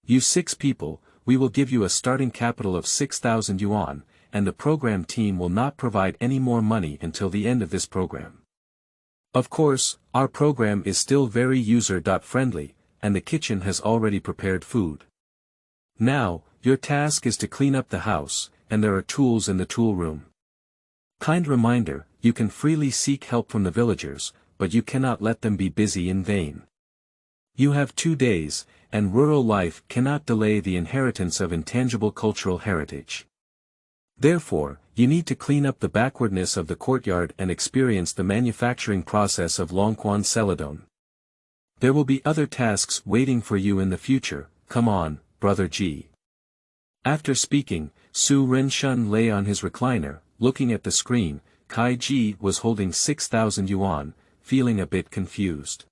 You 6 people, we will give you a starting capital of 6,000 yuan, and the program team will not provide any more money until the end of this program. Of course, our program is still very user-friendly, and the kitchen has already prepared food. Now, your task is to clean up the house, and there are tools in the tool room. Kind reminder, you can freely seek help from the villagers, but you cannot let them be busy in vain. You have 2 days, and rural life cannot delay the inheritance of intangible cultural heritage. Therefore, you need to clean up the backwardness of the courtyard and experience the manufacturing process of Longquan Celadon. There will be other tasks waiting for you in the future. Come on, Brother Ji. After speaking, Su Renshan lay on his recliner, looking at the screen. Kai Ji was holding 6,000 yuan, feeling a bit confused.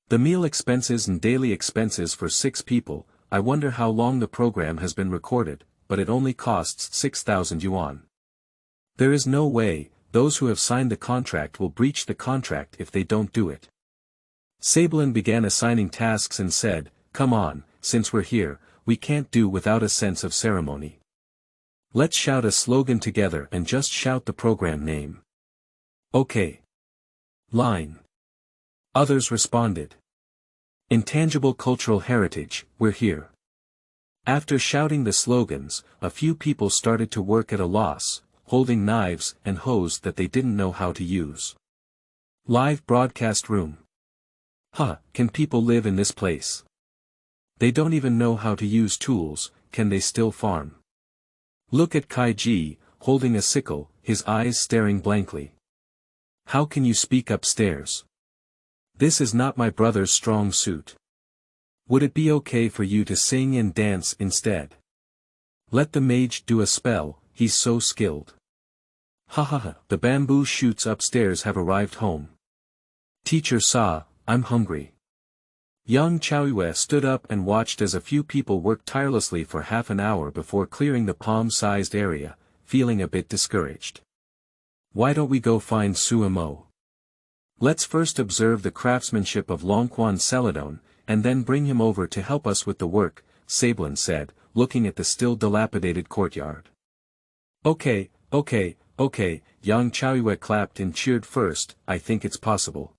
The meal expenses and daily expenses for 6 people. I wonder how long the program has been recorded, but it only costs 6,000 yuan. There is no way, those who have signed the contract will breach the contract if they don't do it. Celadon began assigning tasks and said, come on, since we're here, we can't do without a sense of ceremony. Let's shout a slogan together and just shout the program name. Okay. Line. Others responded. Intangible cultural heritage, we're here. After shouting the slogans, a few people started to work at a loss, holding knives and hose that they didn't know how to use. Live broadcast room. Can people live in this place? They don't even know how to use tools, can they still farm? Look at Kai Ji, holding a sickle, his eyes staring blankly. How can you speak upstairs? This is not my brother's strong suit. Would it be okay for you to sing and dance instead? Let the mage do a spell, he's so skilled. The bamboo shoots upstairs have arrived home. Teacher Sa, I'm hungry. Yang Chao stood up and watched as a few people worked tirelessly for half an hour before clearing the palm-sized area, feeling a bit discouraged. Why don't we go find Su and Mo? Let's first observe the craftsmanship of Longquan Celadon, and then bring him over to help us with the work, Celadon said, looking at the still dilapidated courtyard. Okay, Yang Chao clapped and cheered first, I think it's possible.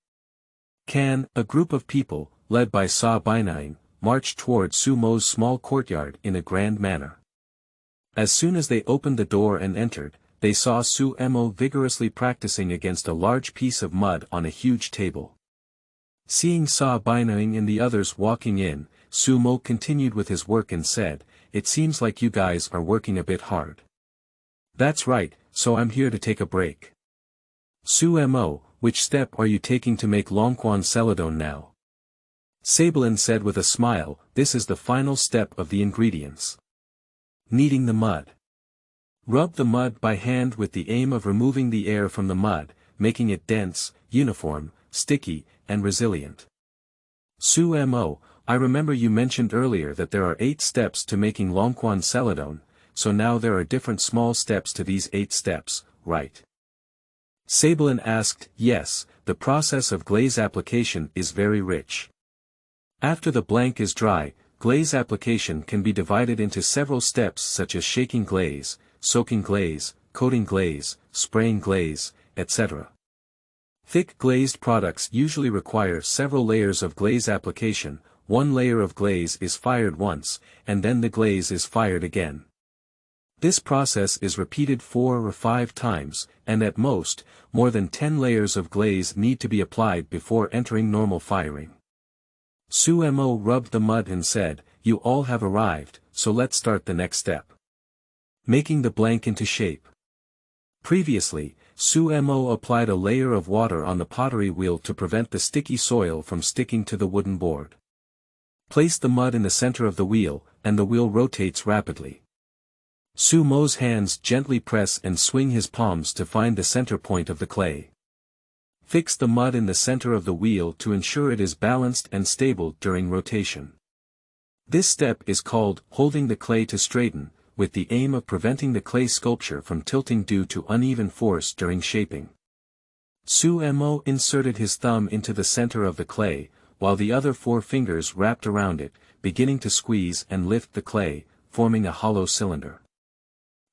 A group of people, led by Sa Bainine, marched toward Su Mo's small courtyard in a grand manner. As soon as they opened the door and entered, they saw Su Mo vigorously practicing against a large piece of mud on a huge table. Seeing Sa Bainine and the others walking in, Su Mo continued with his work and said, it seems like you guys are working a bit hard. That's right, so I'm here to take a break. Su Mo, which step are you taking to make Longquan Celadon now? Celadon said with a smile, this is the final step of the ingredients. Kneading the mud. Rub the mud by hand with the aim of removing the air from the mud, making it dense, uniform, sticky, and resilient. Su Mo, I remember you mentioned earlier that there are 8 steps to making Longquan Celadon, so now there are different small steps to these 8 steps, right? Celadon asked, yes, the process of glaze application is very rich. After the blank is dry, glaze application can be divided into several steps such as shaking glaze, soaking glaze, coating glaze, spraying glaze, etc. Thick glazed products usually require several layers of glaze application. One layer of glaze is fired once, and then the glaze is fired again. This process is repeated 4 or 5 times, and at most, more than 10 layers of glaze need to be applied before entering normal firing. Su Mo rubbed the mud and said, you all have arrived, so let's start the next step. Making the blank into shape. Previously, Su Mo applied a layer of water on the pottery wheel to prevent the sticky soil from sticking to the wooden board. Place the mud in the center of the wheel, and the wheel rotates rapidly. Su Mo's hands gently press and swing his palms to find the center point of the clay. Fix the mud in the center of the wheel to ensure it is balanced and stable during rotation. This step is called holding the clay to straighten, with the aim of preventing the clay sculpture from tilting due to uneven force during shaping. Su Mo inserted his thumb into the center of the clay, while the other 4 fingers wrapped around it, beginning to squeeze and lift the clay, forming a hollow cylinder.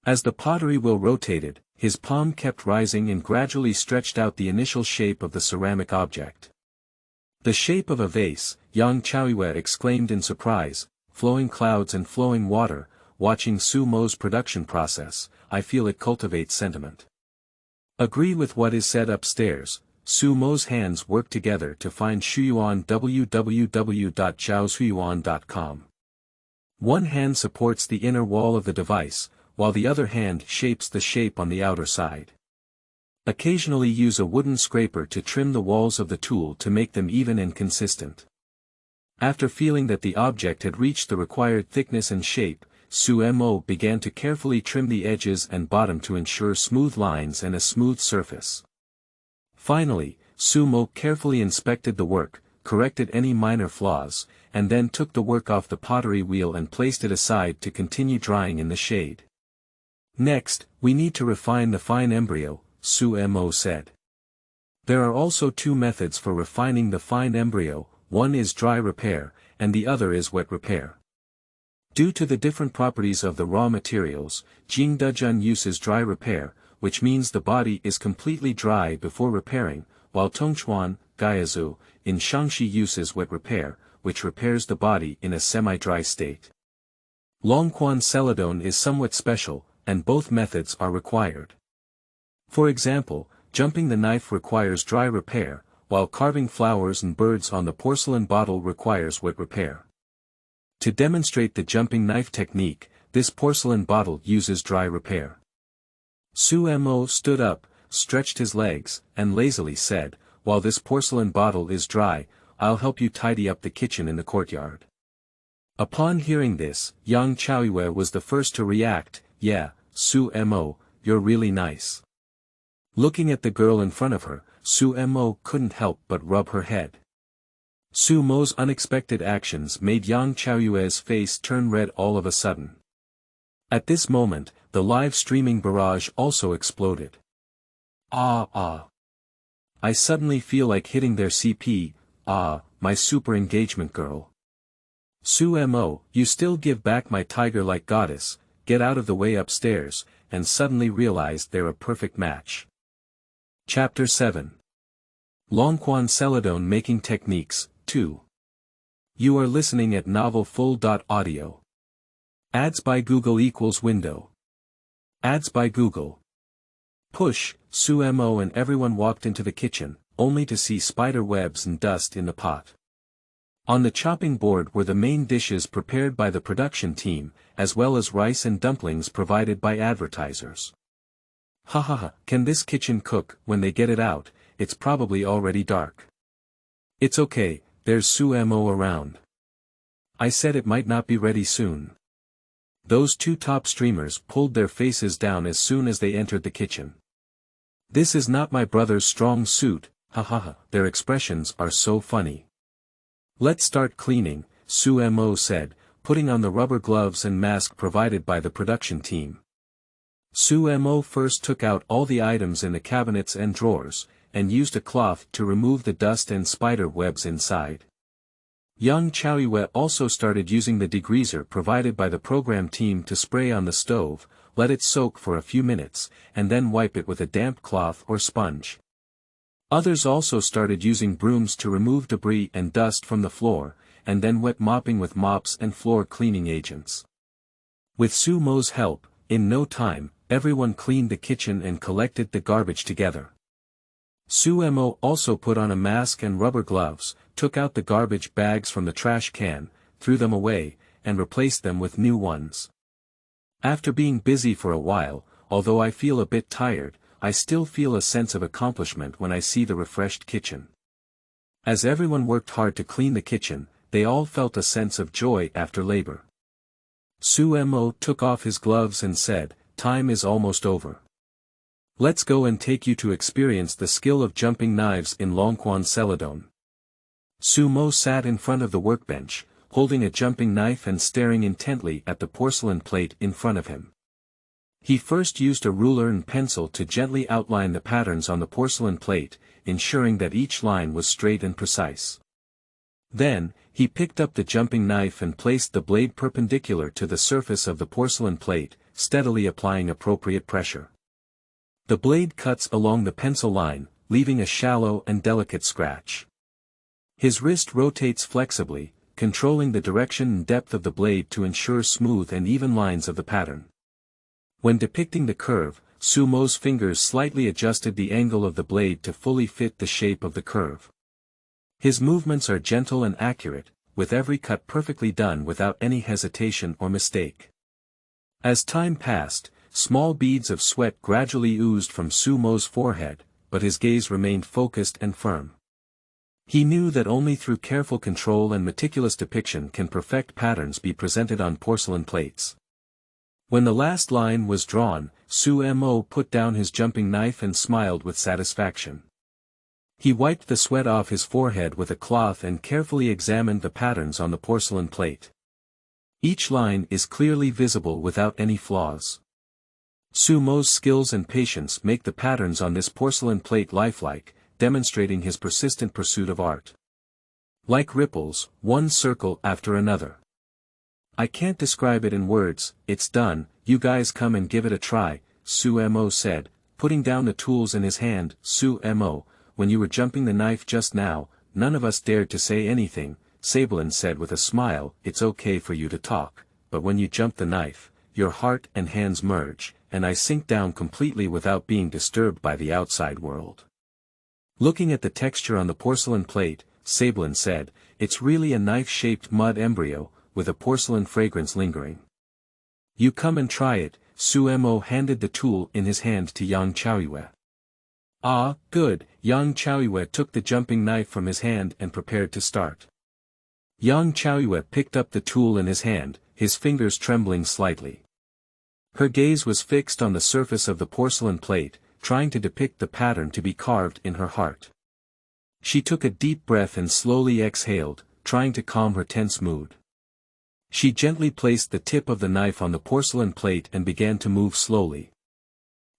As the pottery wheel rotated, his palm kept rising and gradually stretched out the initial shape of the ceramic object. The shape of a vase, Yang Chao exclaimed in surprise, flowing clouds and flowing water. Watching Su Mo's production process, I feel it cultivates sentiment. Agree with what is said upstairs. Su Mo's hands work together to find Shuyuan www.zhaoshuyuan.com. One hand supports the inner wall of the device, while the other hand shapes the shape on the outer side. Occasionally use a wooden scraper to trim the walls of the tool to make them even and consistent. After feeling that the object had reached the required thickness and shape, Su Mo began to carefully trim the edges and bottom to ensure smooth lines and a smooth surface. Finally, Su Mo carefully inspected the work, corrected any minor flaws, and then took the work off the pottery wheel and placed it aside to continue drying in the shade. Next, we need to refine the fine embryo, Su Mo said. There are also 2 methods for refining the fine embryo, one is dry repair, and the other is wet repair. Due to the different properties of the raw materials, Jingdezhen uses dry repair, which means the body is completely dry before repairing, while Tongchuan, Gaiazu, in Shangxi uses wet repair, which repairs the body in a semi-dry state. Longquan Celadon is somewhat special, and both methods are required. For example, jumping the knife requires dry repair, while carving flowers and birds on the porcelain bottle requires wet repair. To demonstrate the jumping knife technique, this porcelain bottle uses dry repair. Su Mo stood up, stretched his legs, and lazily said, while this porcelain bottle is dry, I'll help you tidy up the kitchen in the courtyard. Upon hearing this, Yang Chao was the first to react, yeah, Su Mo, you're really nice. Looking at the girl in front of her, Su Mo couldn't help but rub her head. Su Mo's unexpected actions made Yang Chaoyue's face turn red all of a sudden. At this moment, the live streaming barrage also exploded. Ah. I suddenly feel like hitting their CP, my super engagement girl. Su Mo, you still give back my tiger-like goddess, get out of the way upstairs, and suddenly realized they're a perfect match. Chapter 7. Longquan Celadon Making Techniques, 2. You are listening at novelfull.audio. Ads by Google equals window. Ads by Google. Push, Su Mo and everyone walked into the kitchen, only to see spider webs and dust in the pot. On the chopping board were the main dishes prepared by the production team, as well as rice and dumplings provided by advertisers. Ha ha ha, can this kitchen cook? When they get it out, it's probably already dark. It's okay, there's Mo around. I said it might not be ready soon. Those two top streamers pulled their faces down as soon as they entered the kitchen. This is not my brother's strong suit, ha ha ha, their expressions are so funny. Let's start cleaning, Mo said, putting on the rubber gloves and mask provided by the production team. Mo first took out all the items in the cabinets and drawers, and used a cloth to remove the dust and spider webs inside. Yang Chao also started using the degreaser provided by the program team to spray on the stove, let it soak for a few minutes, and then wipe it with a damp cloth or sponge. Others also started using brooms to remove debris and dust from the floor, and then wet mopping with mops and floor cleaning agents. With Mo's help, in no time, everyone cleaned the kitchen and collected the garbage together. Mo also put on a mask and rubber gloves, took out the garbage bags from the trash can, threw them away, and replaced them with new ones. After being busy for a while, although I feel a bit tired, I still feel a sense of accomplishment when I see the refreshed kitchen. As everyone worked hard to clean the kitchen, they all felt a sense of joy after labor. Mo took off his gloves and said, "Time is almost over. Let's go and take you to experience the skill of jumping knives in Longquan Celadon." Mo sat in front of the workbench, holding a jumping knife and staring intently at the porcelain plate in front of him. He first used a ruler and pencil to gently outline the patterns on the porcelain plate, ensuring that each line was straight and precise. Then, he picked up the jumping knife and placed the blade perpendicular to the surface of the porcelain plate, steadily applying appropriate pressure. The blade cuts along the pencil line, leaving a shallow and delicate scratch. His wrist rotates flexibly, controlling the direction and depth of the blade to ensure smooth and even lines of the pattern. When depicting the curve, Mo's fingers slightly adjusted the angle of the blade to fully fit the shape of the curve. His movements are gentle and accurate, with every cut perfectly done without any hesitation or mistake. As time passed, small beads of sweat gradually oozed from Mo's forehead, but his gaze remained focused and firm. He knew that only through careful control and meticulous depiction can perfect patterns be presented on porcelain plates. When the last line was drawn, Mo put down his jumping knife and smiled with satisfaction. He wiped the sweat off his forehead with a cloth and carefully examined the patterns on the porcelain plate. Each line is clearly visible without any flaws. Mo's skills and patience make the patterns on this porcelain plate lifelike, demonstrating his persistent pursuit of art. Like ripples, one circle after another. I can't describe it in words, it's done, you guys come and give it a try, Mo said, putting down the tools in his hand. Mo, when you were jumping the knife just now, none of us dared to say anything, Celadon said with a smile. It's okay for you to talk, but when you jump the knife, your heart and hands merge, and I sink down completely without being disturbed by the outside world. Looking at the texture on the porcelain plate, Celadon said, it's really a knife-shaped mud embryo, with a porcelain fragrance lingering. You come and try it. Mo handed the tool in his hand to Yang Chao. Ah, good. Yang Chao took the jumping knife from his hand and prepared to start. Yang Chao picked up the tool in his hand, his fingers trembling slightly. Her gaze was fixed on the surface of the porcelain plate, trying to depict the pattern to be carved in her heart. She took a deep breath and slowly exhaled, trying to calm her tense mood. She gently placed the tip of the knife on the porcelain plate and began to move slowly.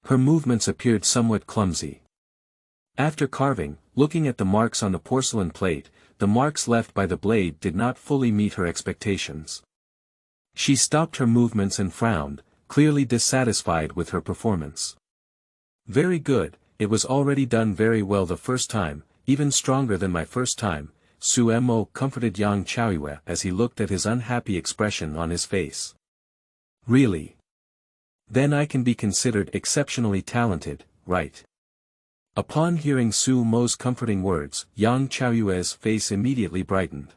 Her movements appeared somewhat clumsy. After carving, looking at the marks on the porcelain plate, the marks left by the blade did not fully meet her expectations. She stopped her movements and frowned, clearly dissatisfied with her performance. Very good, it was already done very well the first time, even stronger than my first time, Mo comforted Yang Chao as he looked at his unhappy expression on his face. Really? Then I can be considered exceptionally talented, right? Upon hearing Mo's comforting words, Yang Chao's face immediately brightened.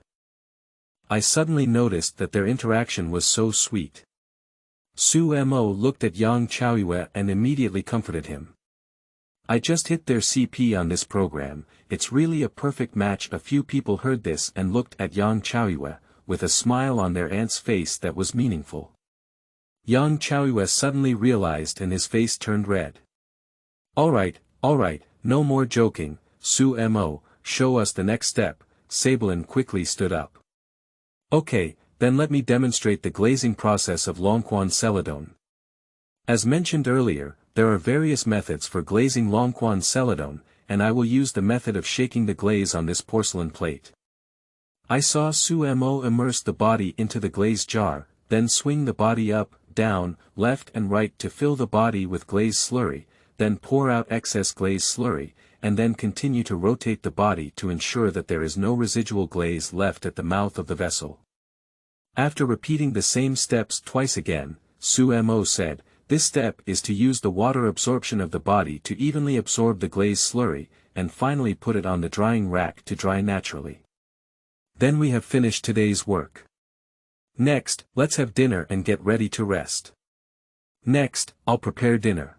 I suddenly noticed that their interaction was so sweet. Su Mo looked at Yang Chao and immediately comforted him. I just hit their CP on this program, it's really a perfect match. A few people heard this and looked at Yang Chao, with a smile on their aunt's face that was meaningful. Yang Chao suddenly realized and his face turned red. Alright, no more joking, Su Mo, show us the next step. Sabelin quickly stood up. Okay, then let me demonstrate the glazing process of Longquan Celadon. As mentioned earlier, there are various methods for glazing Longquan Celadon, and I will use the method of shaking the glaze on this porcelain plate. I saw Su Mo immerse the body into the glaze jar, then swing the body up, down, left and right to fill the body with glaze slurry, then pour out excess glaze slurry, and then continue to rotate the body to ensure that there is no residual glaze left at the mouth of the vessel. After repeating the same steps twice again, Su Mo said, this step is to use the water absorption of the body to evenly absorb the glaze slurry, and finally put it on the drying rack to dry naturally. Then we have finished today's work. Next, let's have dinner and get ready to rest. Next, I'll prepare dinner.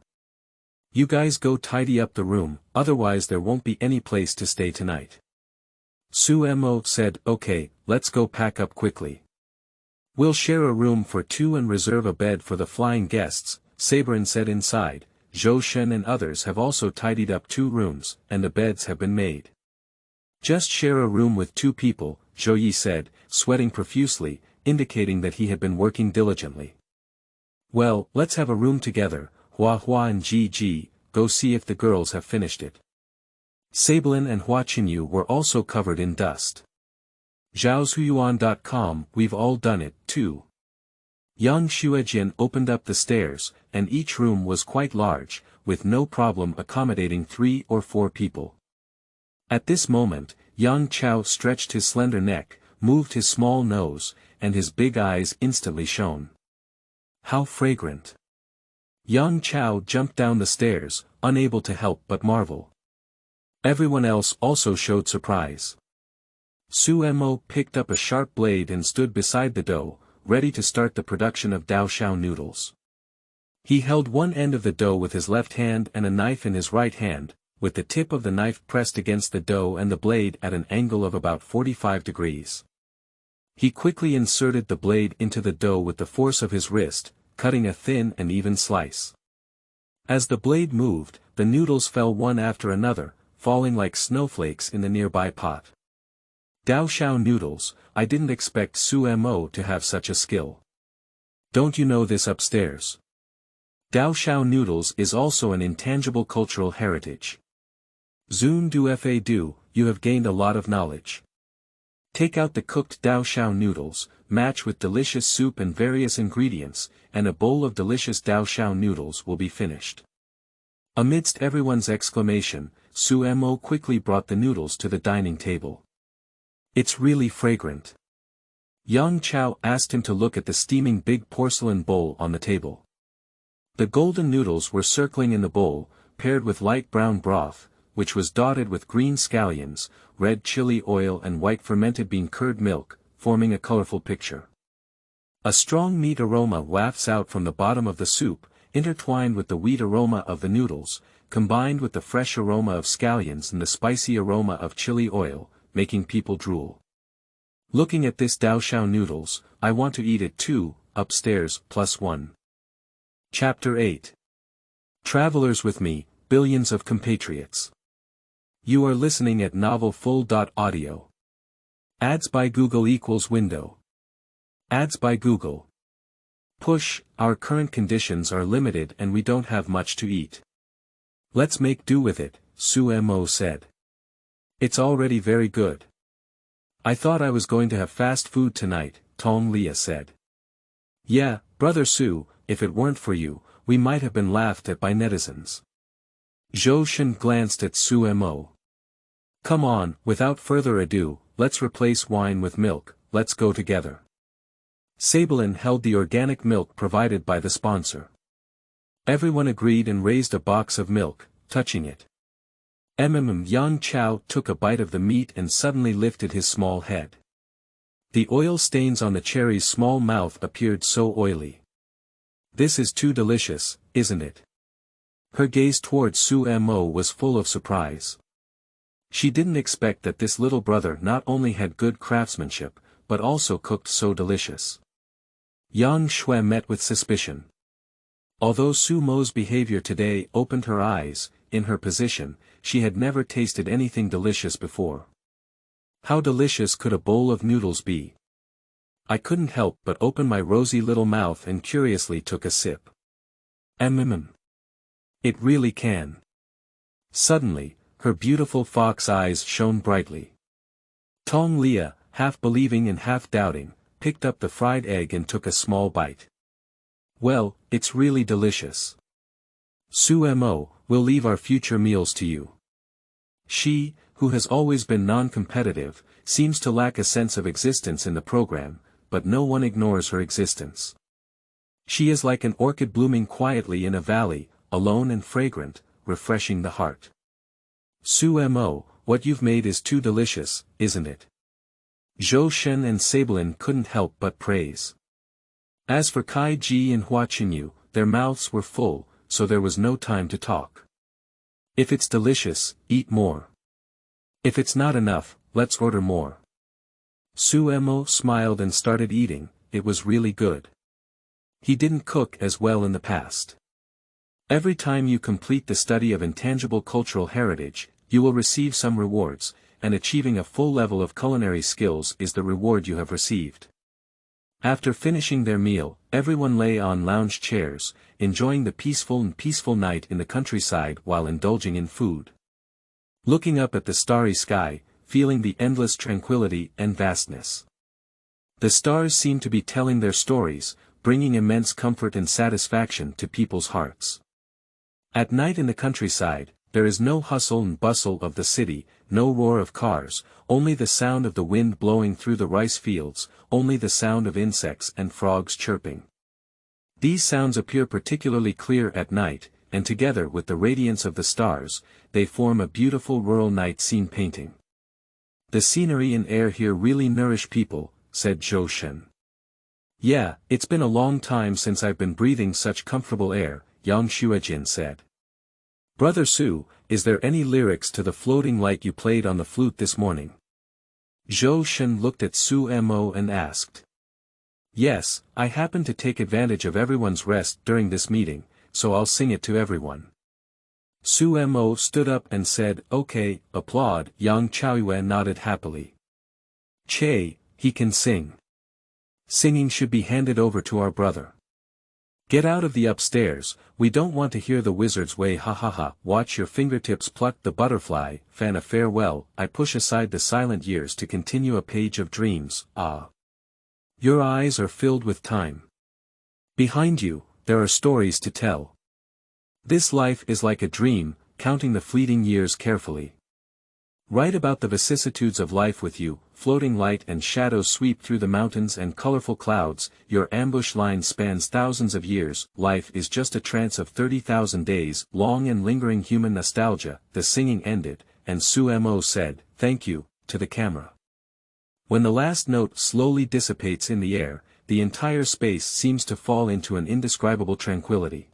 You guys go tidy up the room, otherwise there won't be any place to stay tonight. Su Mo said, okay, let's go pack up quickly. We'll share a room for two and reserve a bed for the flying guests, Sabelin said. Inside, Zhou Shen and others have also tidied up 2 rooms, and the beds have been made. Just share a room with 2 people, Zhou Yi said, sweating profusely, indicating that he had been working diligently. Well, let's have a room together, Hua Hua and Ji Ji, go see if the girls have finished it. Sabelin and Hua Qinyu were also covered in dust. Zhaoshuyuan.com, we've all done it, too. Yang Xuejian opened up the stairs, and each room was quite large, with no problem accommodating 3 or 4 people. At this moment, Yang Chao stretched his slender neck, moved his small nose, and his big eyes instantly shone. How fragrant! Yang Chao jumped down the stairs, unable to help but marvel. Everyone else also showed surprise. Su Mo picked up a sharp blade and stood beside the dough, ready to start the production of Daoshao noodles. He held one end of the dough with his left hand and a knife in his right hand, with the tip of the knife pressed against the dough and the blade at an angle of about 45 degrees. He quickly inserted the blade into the dough with the force of his wrist, cutting a thin and even slice. As the blade moved, the noodles fell one after another, falling like snowflakes in the nearby pot. Daoshao noodles, I didn't expect Su Mo to have such a skill. Don't you know this upstairs? Daoshao noodles is also an intangible cultural heritage. Zun du fa du, you have gained a lot of knowledge. Take out the cooked Daoshao noodles, match with delicious soup and various ingredients, and a bowl of delicious Daoshao noodles will be finished. Amidst everyone's exclamation, Su Mo quickly brought the noodles to the dining table. It's really fragrant. Yang Chao asked him to look at the steaming big porcelain bowl on the table. The golden noodles were circling in the bowl, paired with light brown broth, which was dotted with green scallions, red chili oil and white fermented bean curd milk, forming a colorful picture. A strong meat aroma wafts out from the bottom of the soup, intertwined with the wheat aroma of the noodles, combined with the fresh aroma of scallions and the spicy aroma of chili oil, making people drool. Looking at this Daoshao noodles, I want to eat it too, upstairs, +1. Chapter 8. Travelers with me, billions of compatriots. You are listening at novelfull.audio. Ads by Google equals window. Ads by Google. Push, our current conditions are limited and we don't have much to eat. Let's make do with it, Su Mo said. It's already very good. I thought I was going to have fast food tonight, Tong Lia said. Yeah, brother Su, if it weren't for you, we might have been laughed at by netizens. Zhou Shen glanced at Su Mo. Come on, without further ado, let's replace wine with milk, let's go together. Sabelin held the organic milk provided by the sponsor. Everyone agreed and raised a box of milk, touching it. Yang Chao took a bite of the meat and suddenly lifted his small head. The oil stains on the cherry's small mouth appeared so oily. This is too delicious, isn't it? Her gaze towards Su Mo was full of surprise. She didn't expect that this little brother not only had good craftsmanship, but also cooked so delicious. Yang Shui met with suspicion. Although Su Mo's behavior today opened her eyes, in her position, she had never tasted anything delicious before. How delicious could a bowl of noodles be? I couldn't help but open my rosy little mouth and curiously took a sip. It really can. Suddenly, her beautiful fox eyes shone brightly. Tong Lia, half believing and half doubting, picked up the fried egg and took a small bite. Well, it's really delicious. Su Mo, we'll leave our future meals to you. She, who has always been non-competitive, seems to lack a sense of existence in the program, but no one ignores her existence. She is like an orchid blooming quietly in a valley, alone and fragrant, refreshing the heart. Su Mo, what you've made is too delicious, isn't it? Zhou Shen and Sabelin couldn't help but praise. As for Kai Ji and Hua Qinyu, their mouths were full, so there was no time to talk. If it's delicious, eat more. If it's not enough, let's order more. Su Mo smiled and started eating. It was really good. He didn't cook as well in the past. Every time you complete the study of intangible cultural heritage, you will receive some rewards, and achieving a full level of culinary skills is the reward you have received. After finishing their meal, everyone lay on lounge chairs, enjoying the peaceful night in the countryside while indulging in food. Looking up at the starry sky, feeling the endless tranquility and vastness. The stars seemed to be telling their stories, bringing immense comfort and satisfaction to people's hearts. At night in the countryside, there is no hustle and bustle of the city, no roar of cars, only the sound of the wind blowing through the rice fields, only the sound of insects and frogs chirping. These sounds appear particularly clear at night, and together with the radiance of the stars, they form a beautiful rural night scene painting. The scenery and air here really nourish people, said Zhou Shen. Yeah, it's been a long time since I've been breathing such comfortable air, Yang Shuijin said. Brother Su, is there any lyrics to the floating light you played on the flute this morning? Zhou Shen looked at Su Mo and asked. Yes, I happened to take advantage of everyone's rest during this meeting, so I'll sing it to everyone. Su Mo stood up and said, Okay, applaud. Yang Chaoyue nodded happily. Che, he can sing. Singing should be handed over to our brother. Get out of the upstairs, we don't want to hear the wizard's way ha ha ha. Watch your fingertips pluck the butterfly, fan a farewell, I push aside the silent years to continue a page of dreams, ah. Your eyes are filled with time. Behind you, there are stories to tell. This life is like a dream, counting the fleeting years carefully. Write about the vicissitudes of life with you, floating light and shadows sweep through the mountains and colorful clouds, your ambush line spans thousands of years, life is just a trance of 30,000 days, long and lingering human nostalgia. The singing ended, and Su Mo said, Thank you, to the camera. When the last note slowly dissipates in the air, the entire space seems to fall into an indescribable tranquility.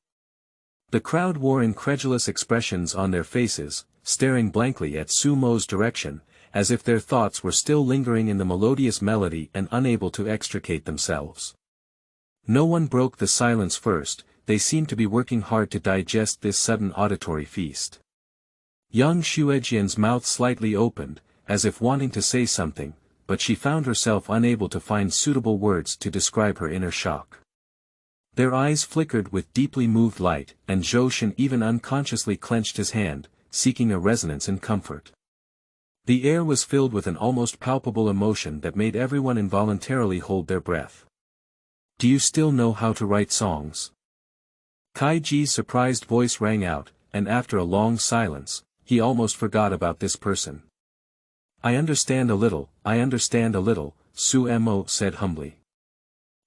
The crowd wore incredulous expressions on their faces, staring blankly at Su Mo's direction, as if their thoughts were still lingering in the melodious melody and unable to extricate themselves. No one broke the silence first, they seemed to be working hard to digest this sudden auditory feast. Yang Shuejian's mouth slightly opened, as if wanting to say something, but she found herself unable to find suitable words to describe her inner shock. Their eyes flickered with deeply moved light, and Zhou Shen even unconsciously clenched his hand, seeking a resonance and comfort. The air was filled with an almost palpable emotion that made everyone involuntarily hold their breath. Do you still know how to write songs? Kai Ji's surprised voice rang out, and after a long silence, he almost forgot about this person. I understand a little, Su Mo said humbly.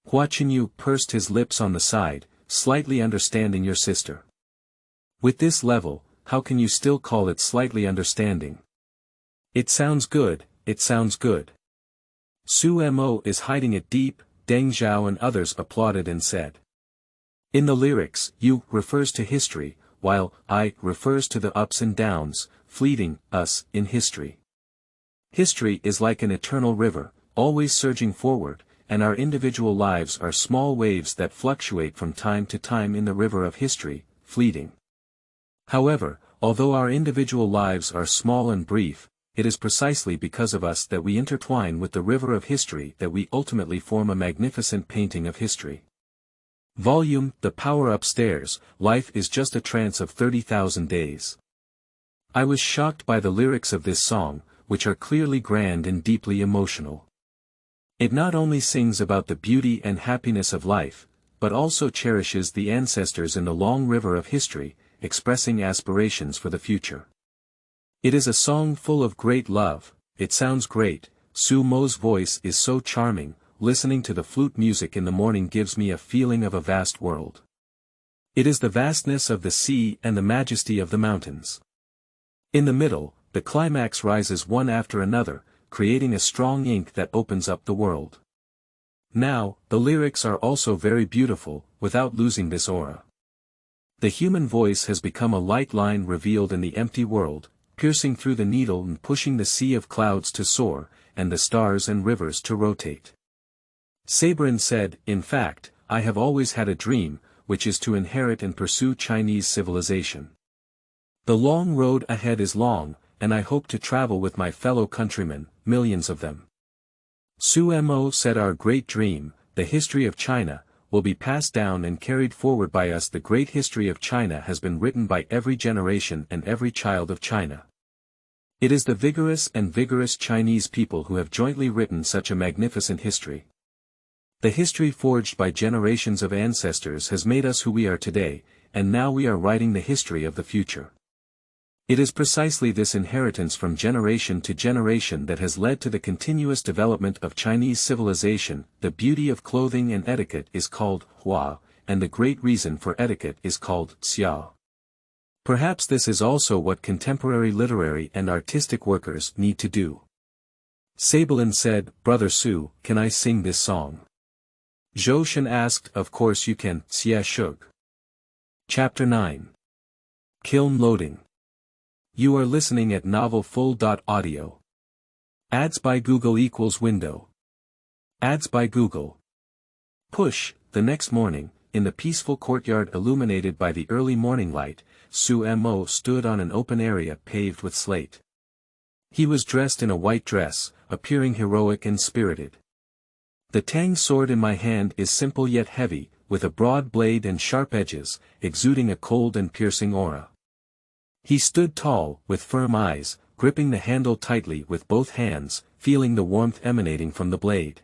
Hua Qinyu pursed his lips on the side, slightly understanding your sister. With this level, how can you still call it slightly understanding? It sounds good, Su Mo is hiding it deep, Deng Zhao and others applauded and said. In the lyrics, you refers to history, while I refers to the ups and downs, fleeting, us, in history. History is like an eternal river, always surging forward, and our individual lives are small waves that fluctuate from time to time in the river of history, fleeting. However, although our individual lives are small and brief, it is precisely because of us that we intertwine with the river of history that we ultimately form a magnificent painting of history. Volume, The Power Upstairs, Life is Just a Trance of 30,000 Days. I was shocked by the lyrics of this song, which are clearly grand and deeply emotional. It not only sings about the beauty and happiness of life, but also cherishes the ancestors in the long river of history, expressing aspirations for the future. It is a song full of great love. It sounds great. Su Mo's voice is so charming. Listening to the flute music in the morning gives me a feeling of a vast world. It is the vastness of the sea and the majesty of the mountains. In the middle, the climax rises one after another, creating a strong ink that opens up the world. Now, the lyrics are also very beautiful, without losing this aura. The human voice has become a light line revealed in the empty world, piercing through the needle and pushing the sea of clouds to soar, and the stars and rivers to rotate. Sabrin said, in fact, I have always had a dream, which is to inherit and pursue Chinese civilization. The long road ahead is long, and I hope to travel with my fellow countrymen, millions of them. Su Mo said our great dream, the history of China, will be passed down and carried forward by us. The great history of China has been written by every generation and every child of China. It is the vigorous Chinese people who have jointly written such a magnificent history. The history forged by generations of ancestors has made us who we are today, and now we are writing the history of the future. It is precisely this inheritance from generation to generation that has led to the continuous development of Chinese civilization. The beauty of clothing and etiquette is called hua, and the great reason for etiquette is called xiao. Perhaps this is also what contemporary literary and artistic workers need to do. Sabelin said, Brother Su, can I sing this song? Zhou Shen asked, Of course you can, Xie Shug. Chapter 9. Kiln Loading. You are listening at novelfull.audio. Ads by Google equals window. Ads by Google. Push. The next morning, in the peaceful courtyard illuminated by the early morning light, Su Mo stood on an open area paved with slate. He was dressed in a white dress, appearing heroic and spirited. The Tang sword in my hand is simple yet heavy, with a broad blade and sharp edges, exuding a cold and piercing aura. He stood tall, with firm eyes, gripping the handle tightly with both hands, feeling the warmth emanating from the blade.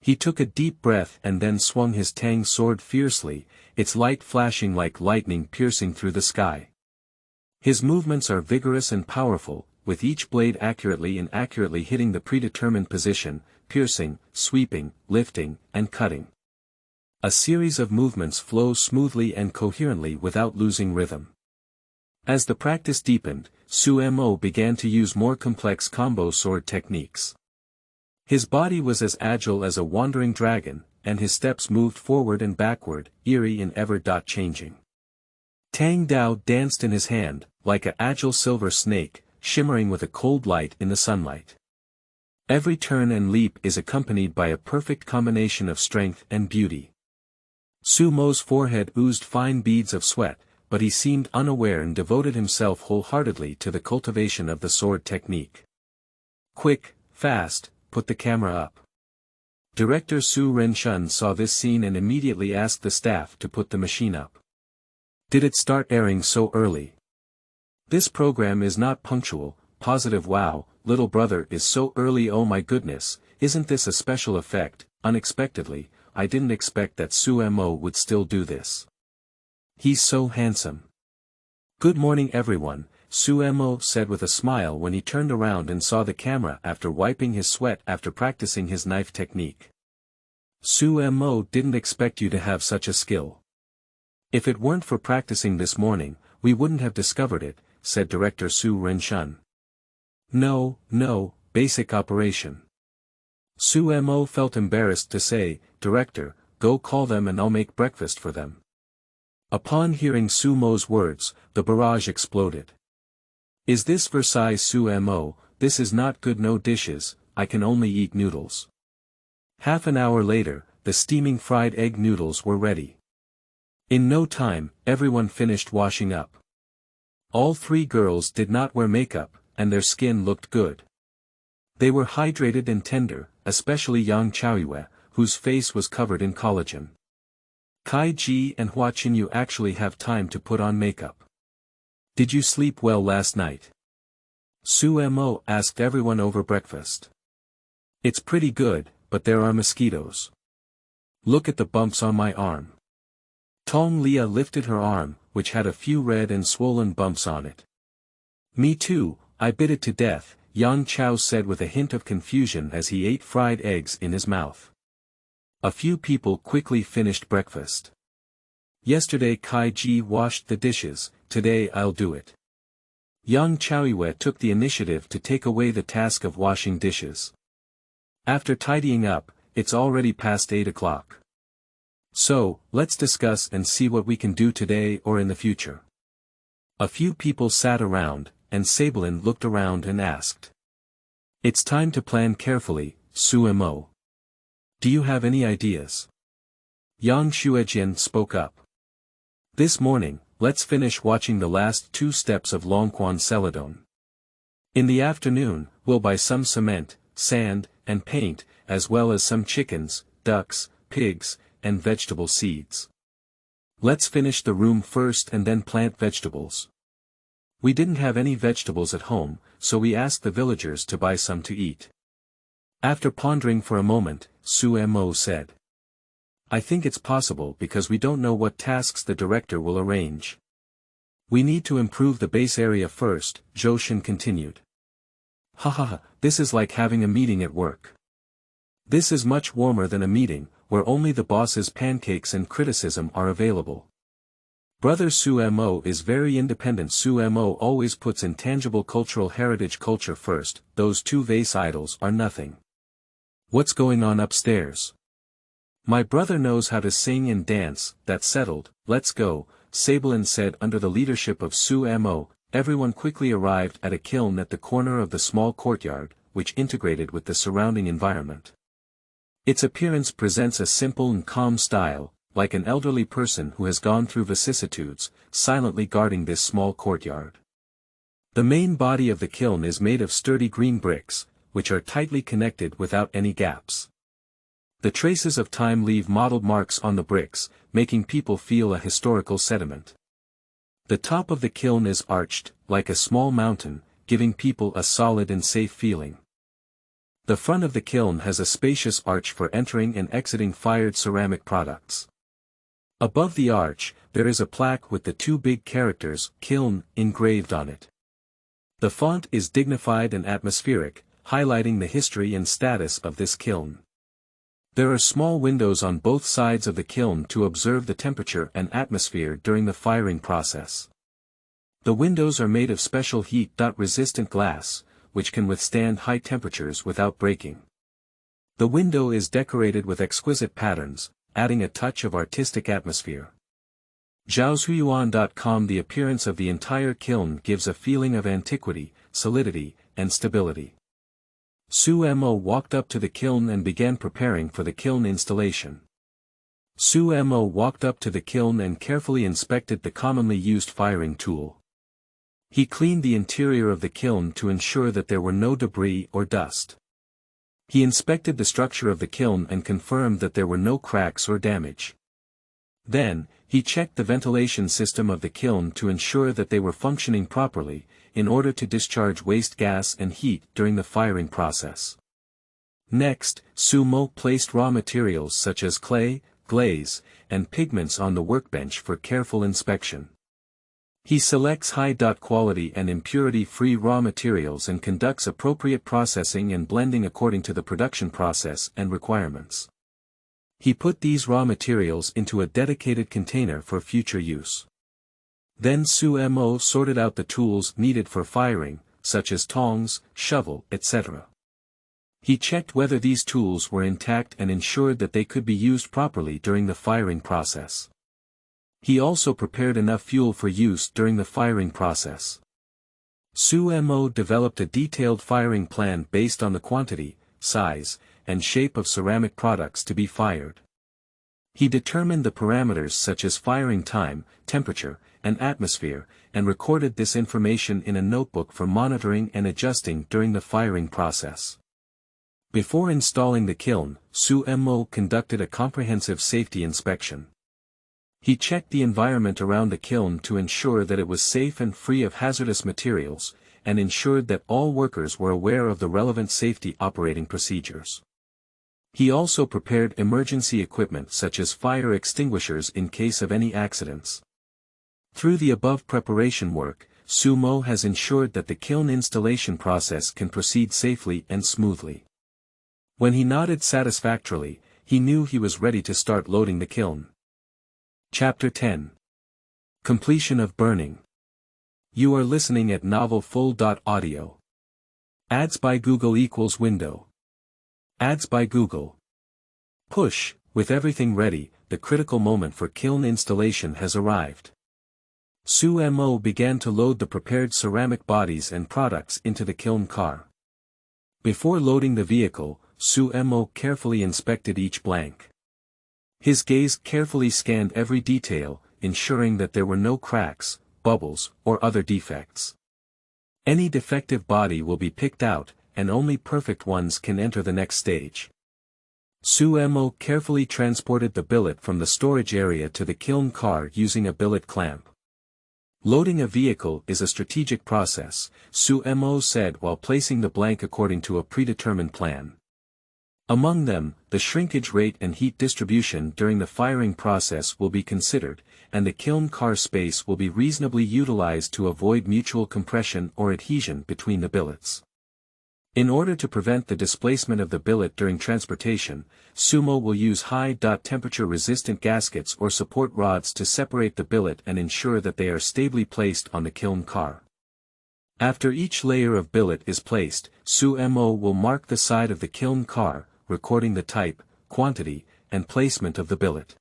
He took a deep breath and then swung his Tang sword fiercely, its light flashing like lightning piercing through the sky. His movements are vigorous and powerful, with each blade accurately and inaccurately hitting the predetermined position, piercing, sweeping, lifting, and cutting. A series of movements flow smoothly and coherently without losing rhythm. As the practice deepened, Su Mo began to use more complex combo sword techniques. His body was as agile as a wandering dragon, and his steps moved forward and backward, eerie and ever-changing. Tang Dao danced in his hand, like an agile silver snake, shimmering with a cold light in the sunlight. Every turn and leap is accompanied by a perfect combination of strength and beauty. Su Mo's forehead oozed fine beads of sweat, but he seemed unaware and devoted himself wholeheartedly to the cultivation of the sword technique. Quick, fast, put the camera up. Director Su Renshun saw this scene and immediately asked the staff to put the machine up. Did it start airing so early? This program is not punctual. Positive wow, little brother is so early, oh my goodness, isn't this a special effect? Unexpectedly, I didn't expect that Su Mo would still do this. He's so handsome. Good morning everyone, Su Mo said with a smile when he turned around and saw the camera after wiping his sweat after practicing his knife technique. Su Mo didn't expect you to have such a skill. If it weren't for practicing this morning, we wouldn't have discovered it, said Director Su Renshun. No, basic operation. Su Mo felt embarrassed to say, Director, go call them and I'll make breakfast for them. Upon hearing Su Mo's words, the barrage exploded. Is this Versailles Su Mo? This is not good, no dishes, I can only eat noodles. Half an hour later, the steaming fried egg noodles were ready. In no time, everyone finished washing up. All three girls did not wear makeup, and their skin looked good. They were hydrated and tender, especially Yang Chao, whose face was covered in collagen. Kai Ji and Hua Qinyu actually have time to put on makeup. Did you sleep well last night? Su Mo asked everyone over breakfast. It's pretty good, but there are mosquitoes. Look at the bumps on my arm. Tong Lia lifted her arm, which had a few red and swollen bumps on it. Me too, I bit it to death, Yang Chao said with a hint of confusion as he ate fried eggs in his mouth. A few people quickly finished breakfast. Yesterday Kai Ji washed the dishes, today I'll do it. Yang Chao took the initiative to take away the task of washing dishes. After tidying up, it's already past 8 o'clock. So, let's discuss and see what we can do today or in the future. A few people sat around, and Sabelin looked around and asked. It's time to plan carefully, Su Mo. Do you have any ideas? Yang Shuejian spoke up. This morning, let's finish watching the last 2 steps of Longquan Celadon. In the afternoon, we'll buy some cement, sand, and paint, as well as some chickens, ducks, pigs, and vegetable seeds. Let's finish the room first and then plant vegetables. We didn't have any vegetables at home, so we asked the villagers to buy some to eat. After pondering for a moment, Su Mo said. I think it's possible because we don't know what tasks the director will arrange. We need to improve the base area first, Zhou Shen continued. Haha, this is like having a meeting at work. This is much warmer than a meeting, where only the boss's pancakes and criticism are available. Brother Su Mo is very independent. Su Mo always puts intangible cultural heritage culture first, those 2 vase idols are nothing. What's going on upstairs? My brother knows how to sing and dance, that's settled, let's go, Sabelin said. Under the leadership of Su Mo, everyone quickly arrived at a kiln at the corner of the small courtyard, which integrated with the surrounding environment. Its appearance presents a simple and calm style, like an elderly person who has gone through vicissitudes, silently guarding this small courtyard. The main body of the kiln is made of sturdy green bricks, which are tightly connected without any gaps. The traces of time leave mottled marks on the bricks, making people feel a historical sediment. The top of the kiln is arched, like a small mountain, giving people a solid and safe feeling. The front of the kiln has a spacious arch for entering and exiting fired ceramic products. Above the arch, there is a plaque with the 2 big characters, Kiln, engraved on it. The font is dignified and atmospheric, highlighting the history and status of this kiln. There are small windows on both sides of the kiln to observe the temperature and atmosphere during the firing process. The windows are made of special heat-resistant glass, which can withstand high temperatures without breaking. The window is decorated with exquisite patterns, adding a touch of artistic atmosphere. Zhaoshuyuan.com. The appearance of the entire kiln gives a feeling of antiquity, solidity, and stability. Su Mo walked up to the kiln and began preparing for the kiln installation. Su Mo walked up to the kiln and carefully inspected the commonly used firing tool. He cleaned the interior of the kiln to ensure that there were no debris or dust. He inspected the structure of the kiln and confirmed that there were no cracks or damage. Then, he checked the ventilation system of the kiln to ensure that they were functioning properly, in order to discharge waste gas and heat during the firing process. Next, Su Mo placed raw materials such as clay, glaze, and pigments on the workbench for careful inspection. He selects high-quality and impurity-free raw materials and conducts appropriate processing and blending according to the production process and requirements. He put these raw materials into a dedicated container for future use. Then Su Mo sorted out the tools needed for firing, such as tongs, shovel, etc. He checked whether these tools were intact and ensured that they could be used properly during the firing process. He also prepared enough fuel for use during the firing process. Su Mo developed a detailed firing plan based on the quantity, size, and shape of ceramic products to be fired. He determined the parameters such as firing time, temperature, and atmosphere, and recorded this information in a notebook for monitoring and adjusting during the firing process. Before installing the kiln, Su Mo conducted a comprehensive safety inspection. He checked the environment around the kiln to ensure that it was safe and free of hazardous materials, and ensured that all workers were aware of the relevant safety operating procedures. He also prepared emergency equipment such as fire extinguishers in case of any accidents. Through the above preparation work, Su Mo has ensured that the kiln installation process can proceed safely and smoothly. When he nodded satisfactorily, he knew he was ready to start loading the kiln. Chapter 10. Completion of burning. You are listening at novelfull.audio. Ads by Google equals window. Ads by Google. Push, with everything ready, the critical moment for kiln installation has arrived. Su Mo began to load the prepared ceramic bodies and products into the kiln car. Before loading the vehicle, Su Mo carefully inspected each blank. His gaze carefully scanned every detail, ensuring that there were no cracks, bubbles, or other defects. Any defective body will be picked out, and only perfect ones can enter the next stage. Su Mo carefully transported the billet from the storage area to the kiln car using a billet clamp. Loading a vehicle is a strategic process, Su Mo said while placing the blank according to a predetermined plan. Among them, the shrinkage rate and heat distribution during the firing process will be considered, and the kiln car space will be reasonably utilized to avoid mutual compression or adhesion between the billets. In order to prevent the displacement of the billet during transportation, Su Mo will use high-temperature resistant gaskets or support rods to separate the billet and ensure that they are stably placed on the kiln car. After each layer of billet is placed, Su Mo will mark the side of the kiln car, recording the type, quantity, and placement of the billet.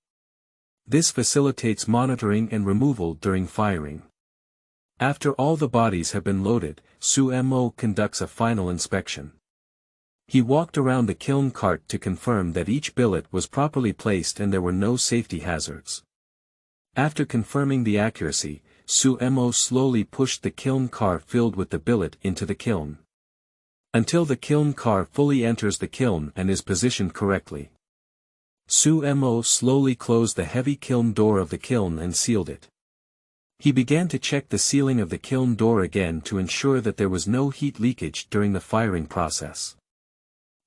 This facilitates monitoring and removal during firing. After all the bodies have been loaded, Su Mo conducts a final inspection. He walked around the kiln cart to confirm that each billet was properly placed and there were no safety hazards. After confirming the accuracy, Su Mo slowly pushed the kiln car filled with the billet into the kiln. Until the kiln car fully enters the kiln and is positioned correctly. Su Mo slowly closed the heavy kiln door of the kiln and sealed it. He began to check the sealing of the kiln door again to ensure that there was no heat leakage during the firing process.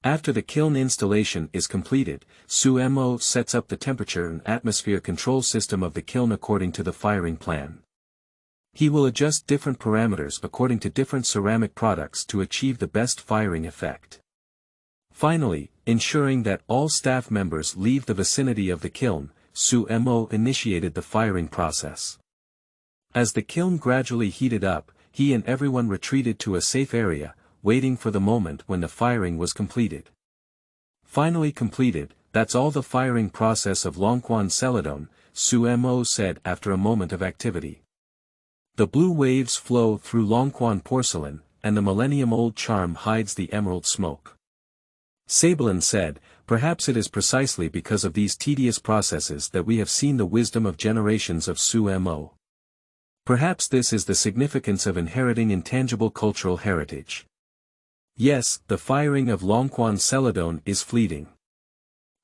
After the kiln installation is completed, Su Mo sets up the temperature and atmosphere control system of the kiln according to the firing plan. He will adjust different parameters according to different ceramic products to achieve the best firing effect. Finally, ensuring that all staff members leave the vicinity of the kiln, Su Mo initiated the firing process. As the kiln gradually heated up, he and everyone retreated to a safe area, waiting for the moment when the firing was completed. Finally completed, that's all the firing process of Longquan Celadon, Su Mo said after a moment of activity. The blue waves flow through Longquan Porcelain, and the millennium-old charm hides the emerald smoke. Celadon said, perhaps it is precisely because of these tedious processes that we have seen the wisdom of generations of Su Mo. Perhaps this is the significance of inheriting intangible cultural heritage. Yes, the firing of Longquan Celadon is fleeting.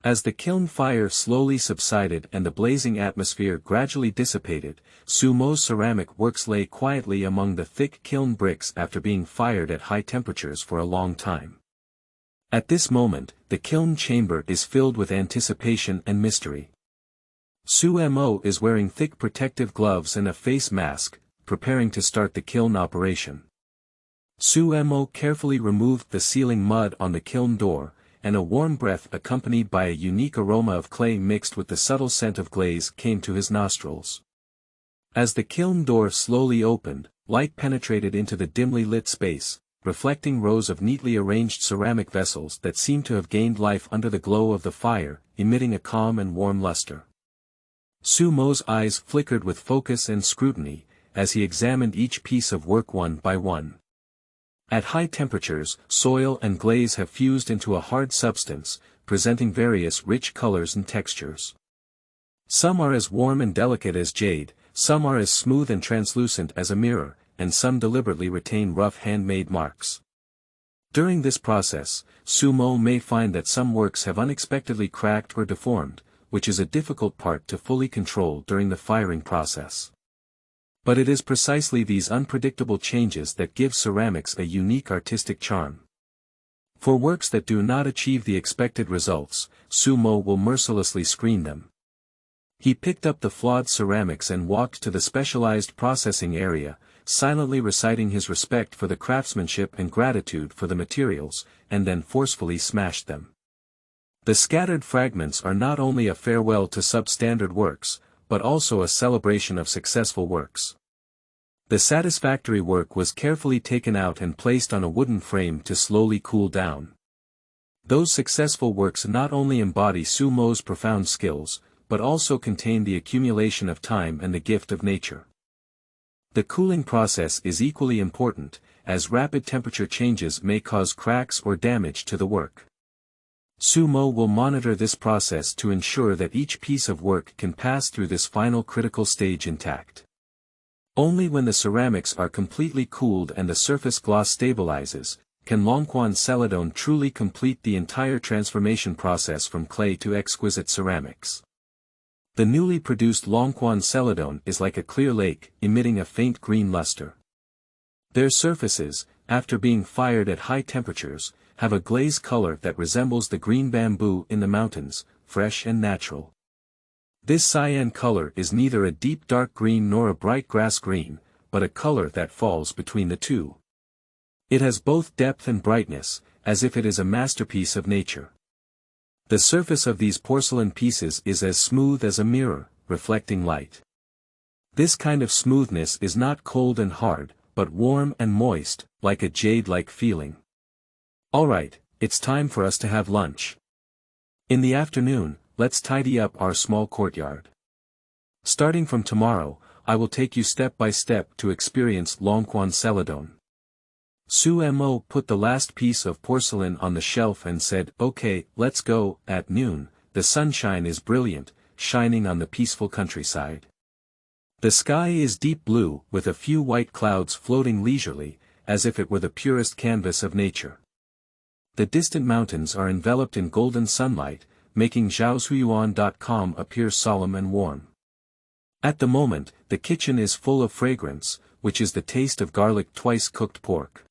As the kiln fire slowly subsided and the blazing atmosphere gradually dissipated, Su Mo's ceramic works lay quietly among the thick kiln bricks after being fired at high temperatures for a long time. At this moment, the kiln chamber is filled with anticipation and mystery. Su Mo is wearing thick protective gloves and a face mask, preparing to start the kiln operation. Su Mo carefully removed the sealing mud on the kiln door, and a warm breath accompanied by a unique aroma of clay mixed with the subtle scent of glaze came to his nostrils. As the kiln door slowly opened, light penetrated into the dimly lit space, reflecting rows of neatly arranged ceramic vessels that seemed to have gained life under the glow of the fire, emitting a calm and warm luster. Su Mo's eyes flickered with focus and scrutiny, as he examined each piece of work one by one. At high temperatures, soil and glaze have fused into a hard substance, presenting various rich colors and textures. Some are as warm and delicate as jade, some are as smooth and translucent as a mirror, and some deliberately retain rough handmade marks. During this process, Su Mo may find that some works have unexpectedly cracked or deformed, which is a difficult part to fully control during the firing process. But it is precisely these unpredictable changes that give ceramics a unique artistic charm. For works that do not achieve the expected results, Su Mo will mercilessly screen them. He picked up the flawed ceramics and walked to the specialized processing area, silently reciting his respect for the craftsmanship and gratitude for the materials, and then forcefully smashed them. The scattered fragments are not only a farewell to substandard works, but also a celebration of successful works. The satisfactory work was carefully taken out and placed on a wooden frame to slowly cool down. Those successful works not only embody Su Mo's profound skills, but also contain the accumulation of time and the gift of nature. The cooling process is equally important, as rapid temperature changes may cause cracks or damage to the work. Su Mo will monitor this process to ensure that each piece of work can pass through this final critical stage intact. Only when the ceramics are completely cooled and the surface gloss stabilizes, can Longquan Celadon truly complete the entire transformation process from clay to exquisite ceramics. The newly produced Longquan Celadon is like a clear lake, emitting a faint green luster. Their surfaces, after being fired at high temperatures, have a glaze color that resembles the green bamboo in the mountains, fresh and natural. This cyan color is neither a deep dark green nor a bright grass green, but a color that falls between the two. It has both depth and brightness, as if it is a masterpiece of nature. The surface of these porcelain pieces is as smooth as a mirror, reflecting light. This kind of smoothness is not cold and hard, but warm and moist, like a jade-like feeling. Alright, it's time for us to have lunch. In the afternoon, let's tidy up our small courtyard. Starting from tomorrow, I will take you step by step to experience Longquan Celadon. Su Mo put the last piece of porcelain on the shelf and said, "Okay, let's go." At noon, the sunshine is brilliant, shining on the peaceful countryside. The sky is deep blue, with a few white clouds floating leisurely, as if it were the purest canvas of nature. The distant mountains are enveloped in golden sunlight, making Zhaozuiyuan.com appear solemn and warm. At the moment, the kitchen is full of fragrance, which is the taste of garlic twice cooked pork.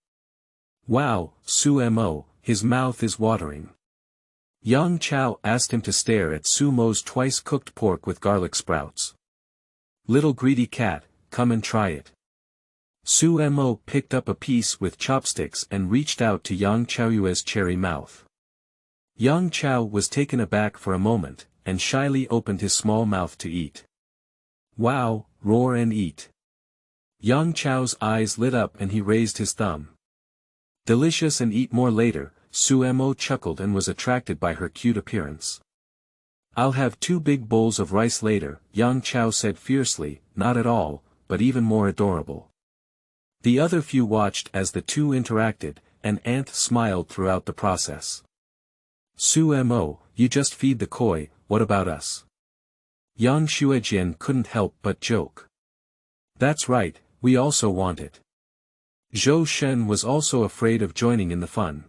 Wow, Su Mo, his mouth is watering. Yang Chao asked him to stare at Su Mo's twice cooked pork with garlic sprouts. Little greedy cat, come and try it. Su Mo picked up a piece with chopsticks and reached out to Yang Chao's cherry mouth. Yang Chao was taken aback for a moment, and shyly opened his small mouth to eat. Wow, roar and eat. Yang Chao's eyes lit up and he raised his thumb. Delicious and eat more later, Su Mo chuckled and was attracted by her cute appearance. I'll have 2 big bowls of rice later, Yang Chao said fiercely, not at all, but even more adorable. The other few watched as the two interacted, and Ant smiled throughout the process. Su Mo, you just feed the koi, what about us? Yang Xuejian couldn't help but joke. That's right, we also want it. Zhou Shen was also afraid of joining in the fun.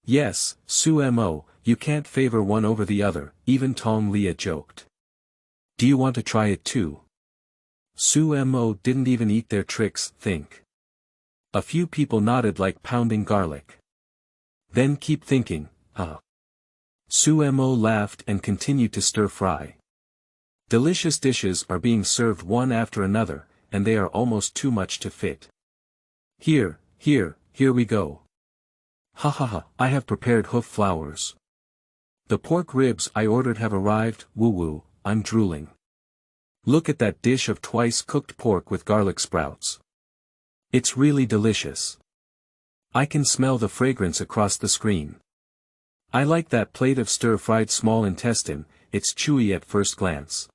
Yes, Su Mo, you can't favor one over the other, even Tong Lia joked. Do you want to try it too? Su Mo didn't even eat their tricks, think. A few people nodded like pounding garlic. Then keep thinking, huh? Su Mo laughed and continued to stir fry. Delicious dishes are being served one after another, and they are almost too much to fit. Here we go. Ha ha ha, I have prepared hoof flowers. The pork ribs I ordered have arrived, woo woo, I'm drooling. Look at that dish of twice cooked pork with garlic sprouts. It's really delicious. I can smell the fragrance across the screen. I like that plate of stir-fried small intestine, it's chewy at first glance.